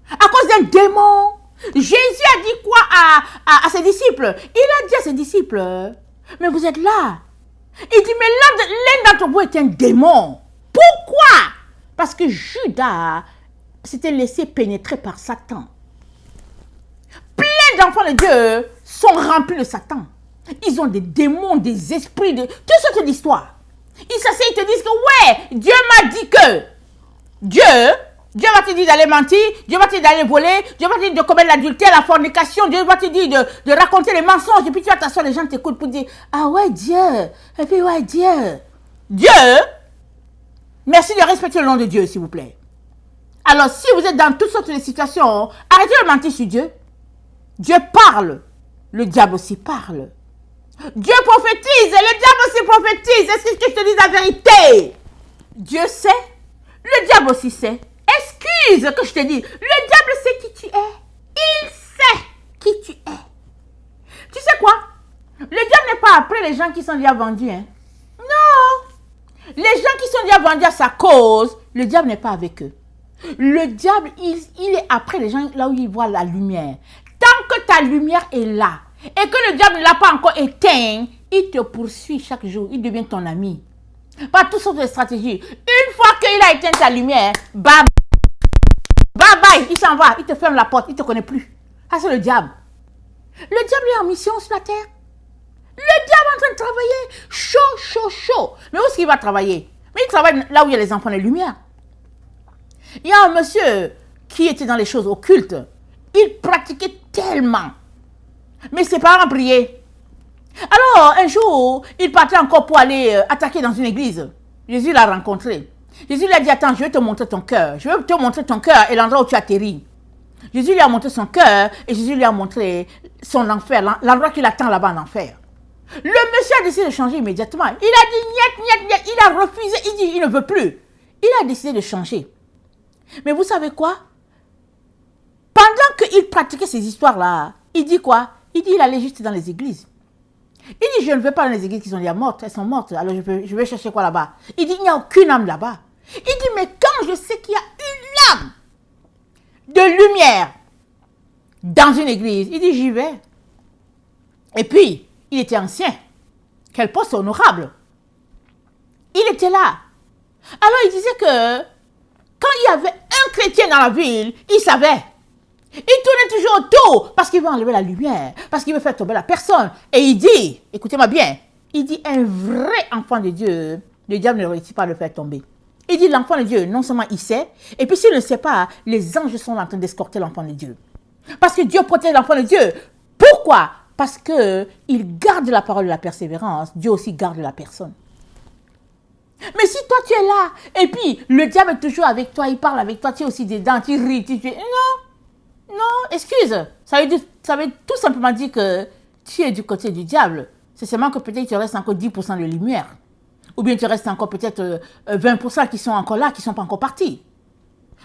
À cause d'un démon? Jésus a dit quoi à ses disciples? Il a dit à ses disciples, mais vous êtes là. Il dit, mais l'un d'entre vous est un démon. Pourquoi? Parce que Judas s'était laissé pénétrer par Satan. Plein d'enfants de Dieu sont remplis de Satan. Ils ont des démons, des esprits, toutes sortes d'histoires. Ils s'asseyent et te disent que ouais, Dieu m'a dit que. Dieu va te dire d'aller mentir, Dieu va te dire d'aller voler, Dieu va te dire de commettre l'adultère, la fornication, Dieu va te dire de raconter les mensonges. Et puis tu vas t'asseoir, les gens t'écoutent pour dire, ah ouais, Dieu. Et puis ouais, Dieu. Dieu, merci de respecter le nom de Dieu, s'il vous plaît. Alors, si vous êtes dans toutes sortes de situations, arrêtez de mentir sur Dieu. Dieu parle. Le diable aussi parle. Dieu prophétise et le diable aussi prophétise. Est-ce que je te dis la vérité? Dieu sait. Le diable aussi sait. Excuse que je te dis. Le diable sait qui tu es. Il sait qui tu es. Tu sais quoi? Le diable n'est pas après les gens qui sont déjà vendus. Hein? Non. Les gens qui sont déjà vendus à sa cause, le diable n'est pas avec eux. Le diable, il est après les gens là où il voit la lumière. Tant que ta lumière est là et que le diable ne l'a pas encore éteint, il te poursuit chaque jour. Il devient ton ami. Par toutes sortes de stratégies. Une fois qu'il a éteint ta lumière, bye bye, il s'en va. Il te ferme la porte. Il ne te connaît plus. Ah, c'est le diable. Le diable est en mission sur la terre. Le diable est en train de travailler. Chaud. Mais où est-ce qu'il va travailler? Mais il travaille là où il y a les enfants de lumière. Il y a un monsieur qui était dans les choses occultes. Il pratiquait tellement. Mais ses parents priaient. Alors, un jour, il partait encore pour aller attaquer dans une église. Jésus l'a rencontré. Jésus lui a dit, attends, je vais te montrer ton cœur. Je vais te montrer ton cœur et l'endroit où tu atterris. Jésus lui a montré son cœur et Jésus lui a montré son enfer, l'endroit qu'il attend là-bas en enfer. Le monsieur a décidé de changer immédiatement. Il a dit, niet, niet, niet. Il a refusé, il dit, il ne veut plus. Il a décidé de changer. Mais vous savez quoi? Pendant qu'il pratiquait ces histoires-là, il dit quoi? Il dit, il allait juste dans les églises. Il dit, je ne vais pas dans les églises qui sont déjà mortes, elles sont mortes, alors je vais chercher quoi là-bas? Il dit, il n'y a aucune âme là-bas. Il dit, mais quand je sais qu'il y a une âme de lumière dans une église, il dit, j'y vais. Et puis, il était ancien. Quel poste honorable. Il était là. Alors, il disait que quand il y avait un chrétien dans la ville, il savait. Il tournait toujours autour parce qu'il veut enlever la lumière, parce qu'il veut faire tomber la personne. Et il dit, écoutez-moi bien, il dit un vrai enfant de Dieu, le diable ne réussit pas à le faire tomber. Il dit l'enfant de Dieu, non seulement il sait, et puis s'il ne sait pas, les anges sont en train d'escorter l'enfant de Dieu. Parce que Dieu protège l'enfant de Dieu. Pourquoi? Parce qu'il garde la parole de la persévérance, Dieu aussi garde la personne. Mais si toi tu es là, et puis le diable est toujours avec toi, il parle avec toi, tu es aussi dedans, tu ris, tu fais... Non, excuse. Ça veut tout simplement dire que tu es du côté du diable. C'est seulement que peut-être il te reste encore 10% de lumière. Ou bien tu restes encore peut-être 20% qui sont encore là, qui ne sont pas encore partis.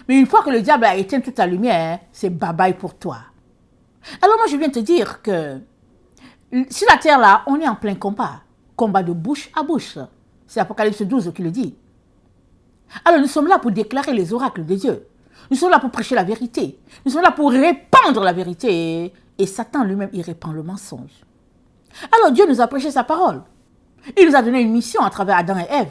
Mais une fois que le diable a éteint toute la lumière, c'est bye-bye pour toi. Alors moi je viens te dire que sur la terre là, on est en plein combat. Combat de bouche à bouche. C'est Apocalypse 12 qui le dit. Alors nous sommes là pour déclarer les oracles de Dieu. Nous sommes là pour prêcher la vérité. Nous sommes là pour répandre la vérité. Et Satan lui-même, il répand le mensonge. Alors Dieu nous a prêché sa parole. Il nous a donné une mission à travers Adam et Ève.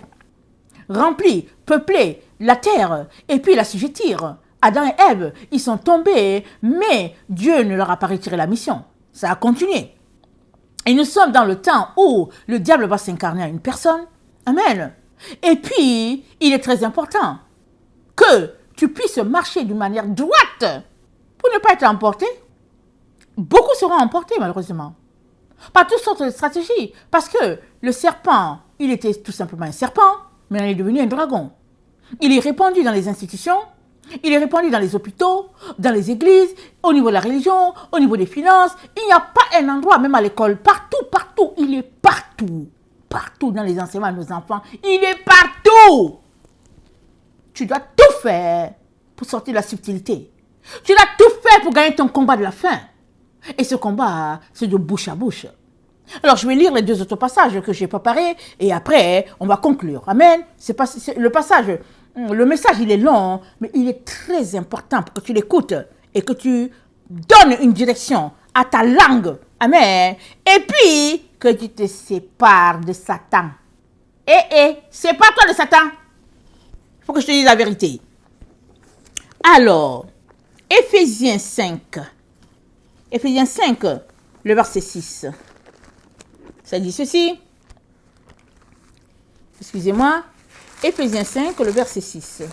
Remplir, peupler la terre et puis l'assujettir. Adam et Ève, ils sont tombés, mais Dieu ne leur a pas retiré la mission. Ça a continué. Et nous sommes dans le temps où le diable va s'incarner à une personne. Amen. Et puis, il est très important que tu puisses marcher d'une manière droite pour ne pas être emporté. Beaucoup seront emportés, malheureusement. Par toutes sortes de stratégies. Parce que le serpent, il était tout simplement un serpent, mais il est devenu un dragon. Il est répandu dans les institutions, il est répandu dans les hôpitaux, dans les églises, au niveau de la religion, au niveau des finances. Il n'y a pas un endroit, même à l'école, partout, il est partout. Partout dans les enseignements de nos enfants, il est partout. Tu dois tout faire pour sortir de la subtilité. Tu dois tout faire pour gagner ton combat de la fin. Et ce combat, c'est de bouche à bouche. Alors, je vais lire les 2 autres passages que j'ai préparés et après, on va conclure. Amen. Le passage, le message, il est long, mais il est très important pour que tu l'écoutes et que tu donnes une direction à ta langue. Amen. Et puis, que tu te sépares de Satan. Sépare-toi de Satan. Il faut que je te dise la vérité. Alors, Éphésiens 5, le verset 6. Ça dit ceci. Excusez-moi. Éphésiens 5, le verset 6.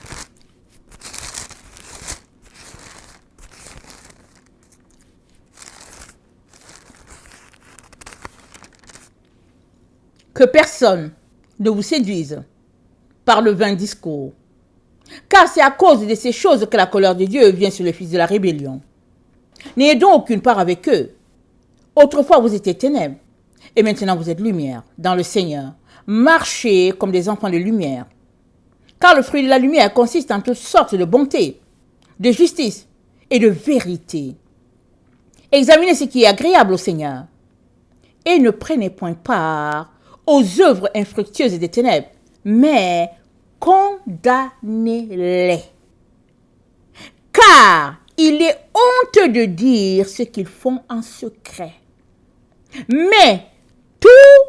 Que personne ne vous séduise par le vain discours. Car c'est à cause de ces choses que la colère de Dieu vient sur les fils de la rébellion. N'ayez donc aucune part avec eux. Autrefois vous étiez ténèbres, et maintenant vous êtes lumière dans le Seigneur. Marchez comme des enfants de lumière. Car le fruit de la lumière consiste en toutes sortes de bonté, de justice et de vérité. Examinez ce qui est agréable au Seigneur. Et ne prenez point part aux œuvres infructueuses des ténèbres, mais condamnez-les. Car il est honteux de dire ce qu'ils font en secret. Mais tout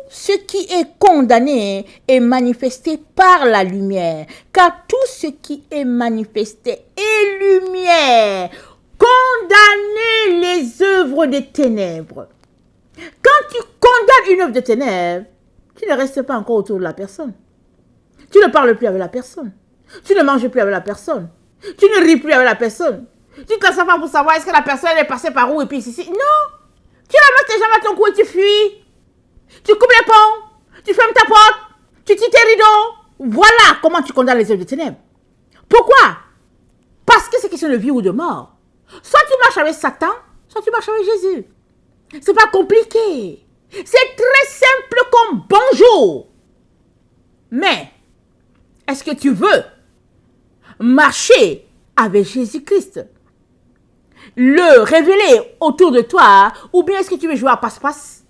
ce qui est condamné est manifesté par la lumière, car tout ce qui est manifesté est lumière. Condamnez les œuvres des ténèbres. Quand tu condamnes une œuvre de ténèbres, tu ne restes pas encore autour de la personne. Tu ne parles plus avec la personne. Tu ne manges plus avec la personne. Tu ne ris plus avec la personne. Tu ne te laisses pas pour savoir est-ce que la personne est passée par où et puis ici. Non. Tu ramasses tes jambes à ton cou et tu fuis. Tu coupes les ponts. Tu fermes ta porte. Tu tires tes rideaux. Voilà comment tu condamnes les œuvres de ténèbres. Pourquoi? Parce que c'est question de vie ou de mort. Soit tu marches avec Satan, soit tu marches avec Jésus. C'est pas compliqué. C'est très simple comme bonjour. Mais, est-ce que tu veux marcher avec Jésus-Christ? Le révéler autour de toi, ou bien est-ce que tu veux jouer à passe-passe?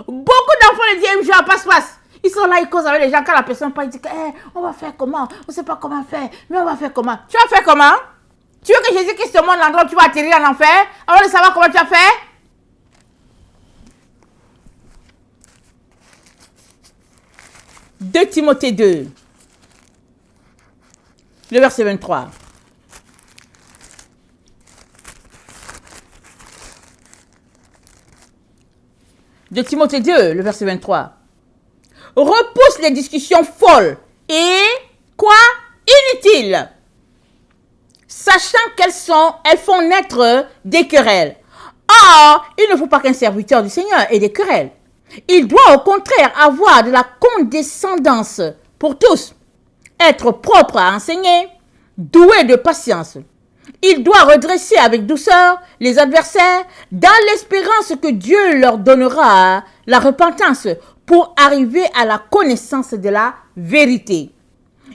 Beaucoup d'enfants le disent, jouer à passe-passe. Ils sont là, ils causent avec les gens. Quand la personne parle, ils disent, on va faire comment? On ne sait pas comment faire, mais on va faire comment? Tu vas faire comment? Tu veux que Jésus-Christ te montre l'endroit où tu vas atterrir en enfer? Avant de savoir comment tu vas faire? 2 Timothée 2, le verset 23. De Timothée 2, le verset 23. Repousse les discussions folles et quoi? Inutiles. Sachant elles font naître des querelles. Or, il ne faut pas qu'un serviteur du Seigneur ait des querelles. Il doit au contraire avoir de la condescendance pour tous, être propre à enseigner, doué de patience. Il doit redresser avec douceur les adversaires dans l'espérance que Dieu leur donnera la repentance pour arriver à la connaissance de la vérité.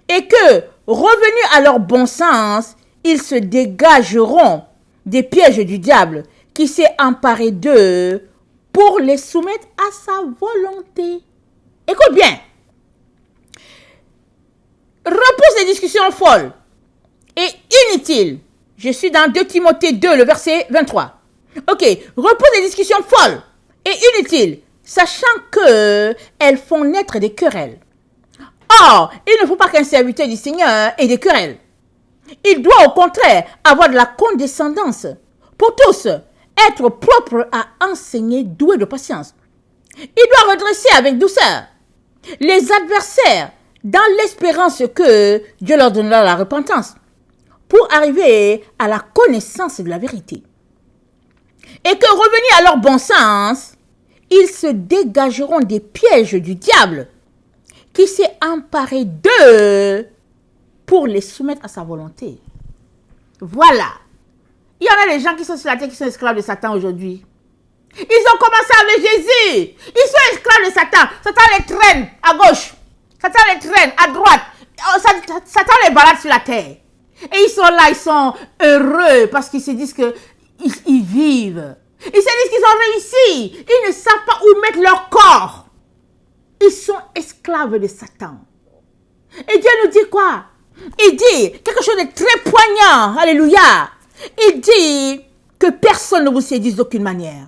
Et que, revenus à leur bon sens, ils se dégageront des pièges du diable qui s'est emparé d'eux pour les soumettre à sa volonté. Écoute bien. Repousse les discussions folles et inutiles. Je suis dans 2 Timothée 2, le verset 23. Ok, repousse les discussions folles et inutiles, sachant qu'elles font naître des querelles. Or, il ne faut pas qu'un serviteur du Seigneur ait des querelles. Il doit au contraire avoir de la condescendance pour tous, être propre à enseigner, doué de patience. Il doit redresser avec douceur les adversaires dans l'espérance que Dieu leur donnera la repentance pour arriver à la connaissance de la vérité. Et que revenus à leur bon sens, ils se dégageront des pièges du diable qui s'est emparé d'eux pour les soumettre à sa volonté. Voilà. Il y en a des gens qui sont sur la terre qui sont esclaves de Satan aujourd'hui. Ils ont commencé avec Jésus. Ils sont esclaves de Satan. Satan les traîne à gauche. Satan les traîne à droite. Satan les balade sur la terre. Et ils sont là, ils sont heureux parce qu'ils se disent qu'ils vivent. Ils se disent qu'ils ont réussi. Ils ne savent pas où mettre leur corps. Ils sont esclaves de Satan. Et Dieu nous dit quoi? Il dit quelque chose de très poignant. Alléluia. Il dit que personne ne vous séduise d'aucune manière.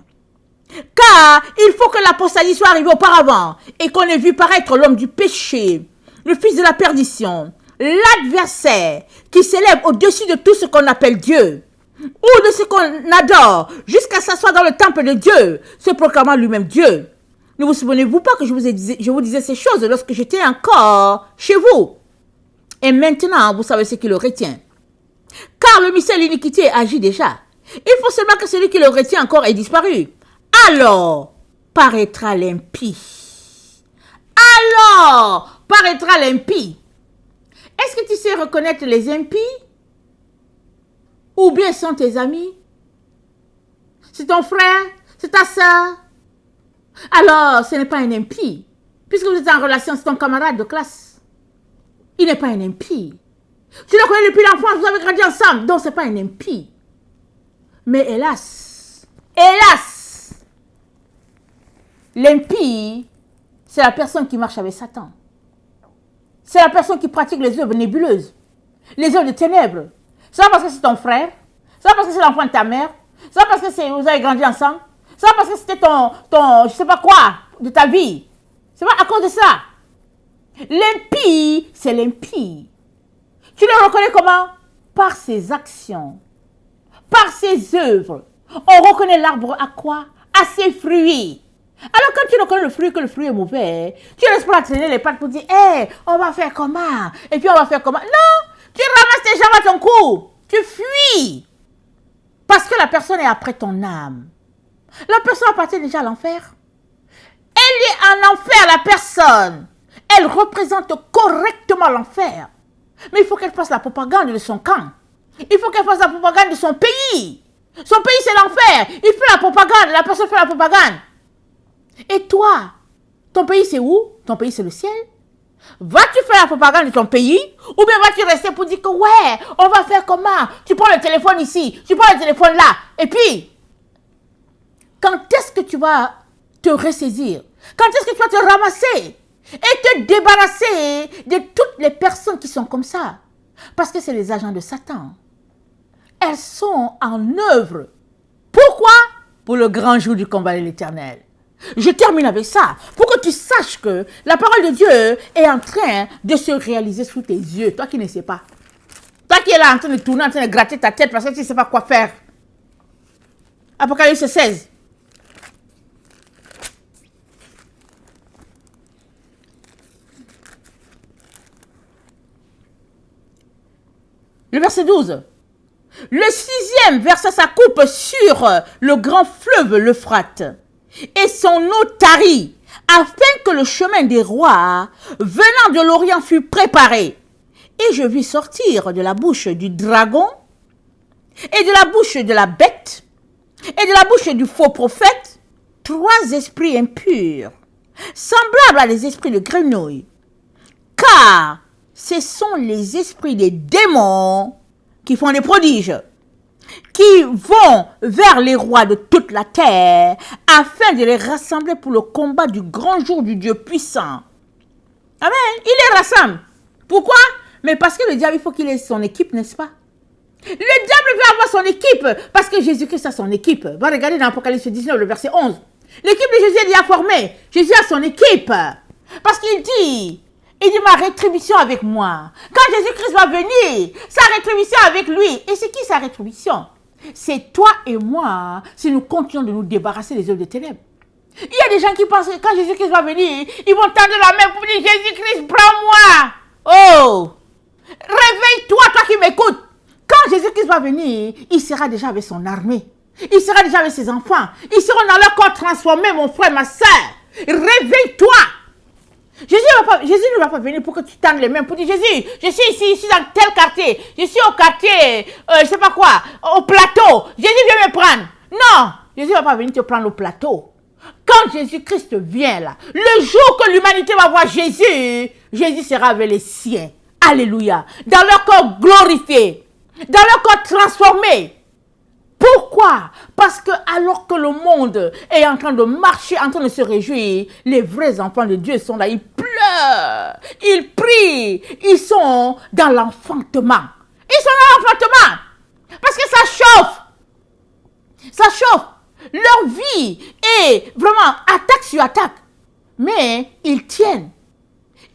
Car il faut que l'apostasie soit arrivée auparavant et qu'on ait vu paraître l'homme du péché, le fils de la perdition, l'adversaire qui s'élève au-dessus de tout ce qu'on appelle Dieu ou de ce qu'on adore jusqu'à s'asseoir dans le temple de Dieu, se proclamant lui-même Dieu. Ne vous souvenez-vous pas que je vous disais ces choses lorsque j'étais encore chez vous? Et maintenant, vous savez ce qui le retient. Car le mystère de l'iniquité agit déjà. Il faut seulement que celui qui le retient encore ait disparu. Alors paraîtra l'impie. Alors paraîtra l'impie. Est-ce que tu sais reconnaître les impies? Ou bien sont tes amis? C'est ton frère? C'est ta soeur? Alors, ce n'est pas un impie. Puisque vous êtes en relation, c'est ton camarade de classe. Il n'est pas un impie. Tu le connais depuis l'enfance, vous avez grandi ensemble. Donc, ce n'est pas un impie. Mais hélas, l'impie, c'est la personne qui marche avec Satan. C'est la personne qui pratique les œuvres nébuleuses, les œuvres de ténèbres. C'est pas parce que c'est ton frère, c'est pas parce que c'est l'enfant de ta mère, c'est pas parce que vous avez grandi ensemble, c'est pas parce que c'était ton je sais pas quoi de ta vie. C'est pas à cause de ça. L'impie, c'est l'impie. Tu le reconnais comment? Par ses actions, par ses œuvres. On reconnaît l'arbre à quoi? À ses fruits. Alors quand tu reconnais le fruit, que le fruit est mauvais, tu ne laisses pas traîner les pattes pour dire, on va faire comment? Et puis on va faire comment? Non, tu ramasses tes jambes à ton cou, tu fuis. Parce que la personne est après ton âme. La personne appartient déjà à l'enfer. Elle est en enfer, la personne. Elle représente correctement l'enfer. Mais il faut qu'elle fasse la propagande de son camp. Il faut qu'elle fasse la propagande de son pays. Son pays, c'est l'enfer. Il fait la propagande. La personne fait la propagande. Et toi, ton pays, c'est où? Ton pays, c'est le ciel. Vas-tu faire la propagande de ton pays? Ou bien vas-tu rester pour dire que ouais, on va faire comment? Tu prends le téléphone ici, tu prends le téléphone là. Et puis, quand est-ce que tu vas te ressaisir? Quand est-ce que tu vas te ramasser et te débarrasser de toutes les personnes qui sont comme ça? Parce que c'est les agents de Satan. Elles sont en œuvre. Pourquoi? Pour le grand jour du combat de l'Éternel. Je termine avec ça, pour que tu saches que la parole de Dieu est en train de se réaliser sous tes yeux. Toi qui ne sais pas. Toi qui es là en train de tourner, en train de gratter ta tête parce que tu ne sais pas quoi faire. Apocalypse 16. Le verset 12. Le 6e versa sa coupe sur le grand fleuve l'Euphrate, et son eau tarit, afin que le chemin des rois venant de l'Orient fût préparé. Et je vis sortir de la bouche du dragon, et de la bouche de la bête, et de la bouche du faux prophète, 3 esprits impurs, semblables à des esprits de grenouille, car ce sont les esprits des démons qui font des prodiges, qui vont vers les rois de toute la terre, afin de les rassembler pour le combat du grand jour du Dieu puissant. Amen. Il les rassemble. Pourquoi? Mais parce que le diable, il faut qu'il ait son équipe, n'est-ce pas? Le diable veut avoir son équipe, parce que Jésus-Christ a son équipe. Va regarder dans Apocalypse 19, le verset 11. L'équipe de Jésus est déjà formée. Jésus a son équipe. Parce qu'il dit... Il dit, ma rétribution avec moi. Quand Jésus-Christ va venir, sa rétribution avec lui. Et c'est qui sa rétribution? C'est toi et moi, si nous continuons de nous débarrasser des œuvres de ténèbres. Il y a des gens qui pensent que quand Jésus-Christ va venir, ils vont tendre la main pour dire, Jésus-Christ, prends-moi. Oh! Réveille-toi, toi qui m'écoutes. Quand Jésus-Christ va venir, il sera déjà avec son armée. Il sera déjà avec ses enfants. Ils seront dans leur corps transformé, mon frère, ma soeur. Réveille-toi. Jésus ne va pas venir pour que tu tendes les mains pour dire Jésus, je suis ici dans tel quartier, je suis au quartier, je sais pas quoi, au plateau, Jésus vient me prendre. Non, Jésus ne va pas venir te prendre au plateau. Quand Jésus-Christ vient là, le jour que l'humanité va voir Jésus, Jésus sera avec les siens. Alléluia. Dans leur corps glorifié, dans leur corps transformé. Pourquoi? Parce que alors que le monde est en train de marcher, en train de se réjouir, les vrais enfants de Dieu sont là, ils pleurent, ils prient, ils sont dans l'enfantement. Ils sont dans l'enfantement. Parce que ça chauffe. Ça chauffe. Leur vie est vraiment attaque sur attaque. Mais ils tiennent.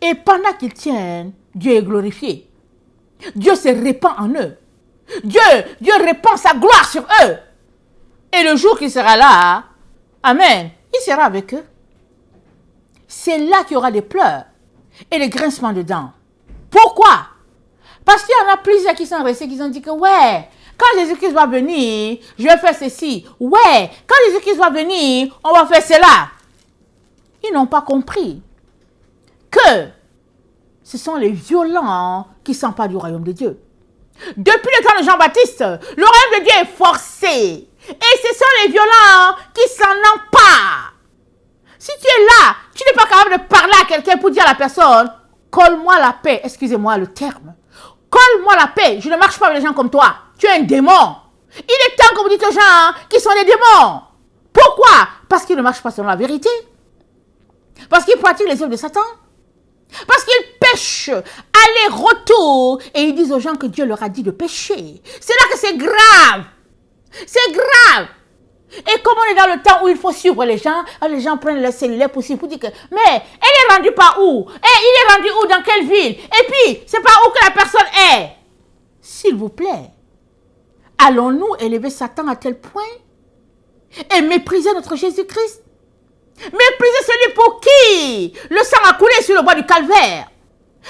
Et pendant qu'ils tiennent, Dieu est glorifié. Dieu se répand en eux. Dieu répand sa gloire sur eux. Et le jour qu'il sera là, amen, il sera avec eux. C'est là qu'il y aura des pleurs et des grincements de dents. Pourquoi? Parce qu'il y en a plusieurs qui sont restés, qui ont dit que ouais, quand Jésus-Christ va venir, je vais faire ceci. Ouais, quand Jésus-Christ va venir, on va faire cela. Ils n'ont pas compris que ce sont les violents qui s'emparent du royaume de Dieu. Depuis le temps de Jean-Baptiste, le royaume de Dieu est forcé. Et ce sont les violents qui s'en emparent. Si tu es là, tu n'es pas capable de parler à quelqu'un pour dire à la personne, colle-moi la paix. Excusez-moi le terme. Colle-moi la paix. Je ne marche pas avec les gens comme toi. Tu es un démon. Il est temps que vous dites aux gens qui sont des démons. Pourquoi? Parce qu'ils ne marchent pas selon la vérité. Parce qu'ils pratiquent les œuvres de Satan. Parce qu'ils pêchent aller-retour et ils disent aux gens que Dieu leur a dit de pécher. C'est là que c'est grave. C'est grave. Et comme on est dans le temps où il faut suivre les gens prennent leur cellulaire pour dire que mais elle est rendue par où? Et il est rendu où? Dans quelle ville? Et puis, c'est pas où que la personne est. S'il vous plaît, allons-nous élever Satan à tel point et mépriser notre Jésus-Christ? Mépriser celui pour qui le sang a coulé sur le bois du calvaire.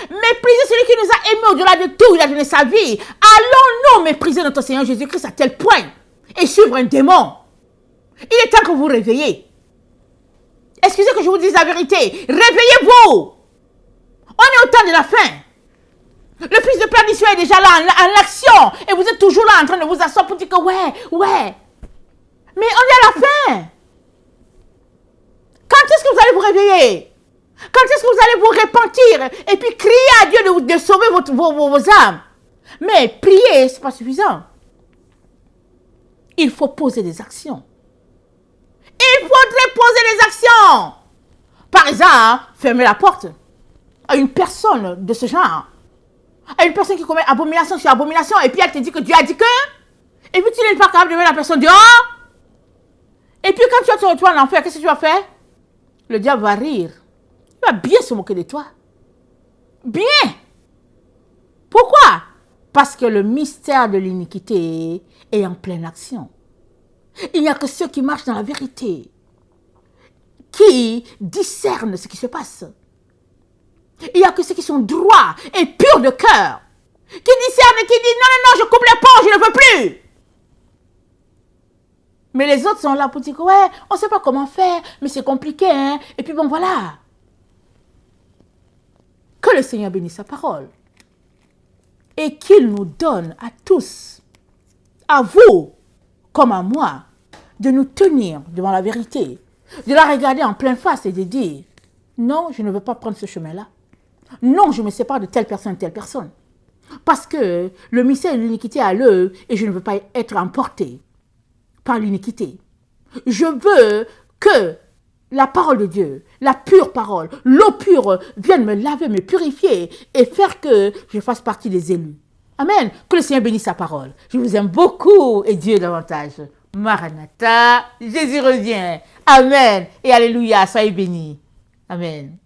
Mépriser celui qui nous a aimés au-delà de tout, il a donné sa vie. Allons-nous mépriser notre Seigneur Jésus-Christ à tel point et suivre un démon. Il est temps que vous vous réveillez. Excusez que je vous dise la vérité. Réveillez-vous. On est au temps de la fin. Le fils de perdition est déjà là en action. Et vous êtes toujours là en train de vous asseoir pour dire que ouais. Mais on est à la fin. Quand est-ce que vous allez vous réveiller? Quand est-ce que vous allez vous repentir et puis crier à Dieu de sauver vos âmes? Mais prier, ce n'est pas suffisant. Il faut poser des actions. Il faudrait poser des actions. Par exemple, fermer la porte à une personne de ce genre. À une personne qui commet abomination sur abomination. Et puis elle te dit que Dieu a dit que. Et puis tu n'es pas capable de mettre la personne dehors. Et puis quand tu vas te retrouver en enfer, qu'est-ce que tu vas faire? Le diable va rire. Il va bien se moquer de toi. Bien. Pourquoi? Parce que le mystère de l'iniquité est en pleine action. Il n'y a que ceux qui marchent dans la vérité, qui discernent ce qui se passe. Il n'y a que ceux qui sont droits et purs de cœur, qui discernent et qui disent non, je coupe les ponts, je ne veux plus. Mais les autres sont là pour dire ouais, on ne sait pas comment faire, mais c'est compliqué, hein. Et puis bon, voilà. Que le Seigneur bénisse sa parole. Et qu'il nous donne à tous, à vous comme à moi, de nous tenir devant la vérité, de la regarder en pleine face et de dire non, je ne veux pas prendre ce chemin-là. Non, je me sépare de telle personne. Parce que le mystère de l'iniquité a l'œuvre et je ne veux pas être emporté par l'iniquité. Je veux que la parole de Dieu, la pure parole, l'eau pure vienne me laver, me purifier et faire que je fasse partie des élus. Amen. Que le Seigneur bénisse sa parole. Je vous aime beaucoup et Dieu davantage. Maranatha, Jésus revient. Amen. Et alléluia, soyez bénis. Amen.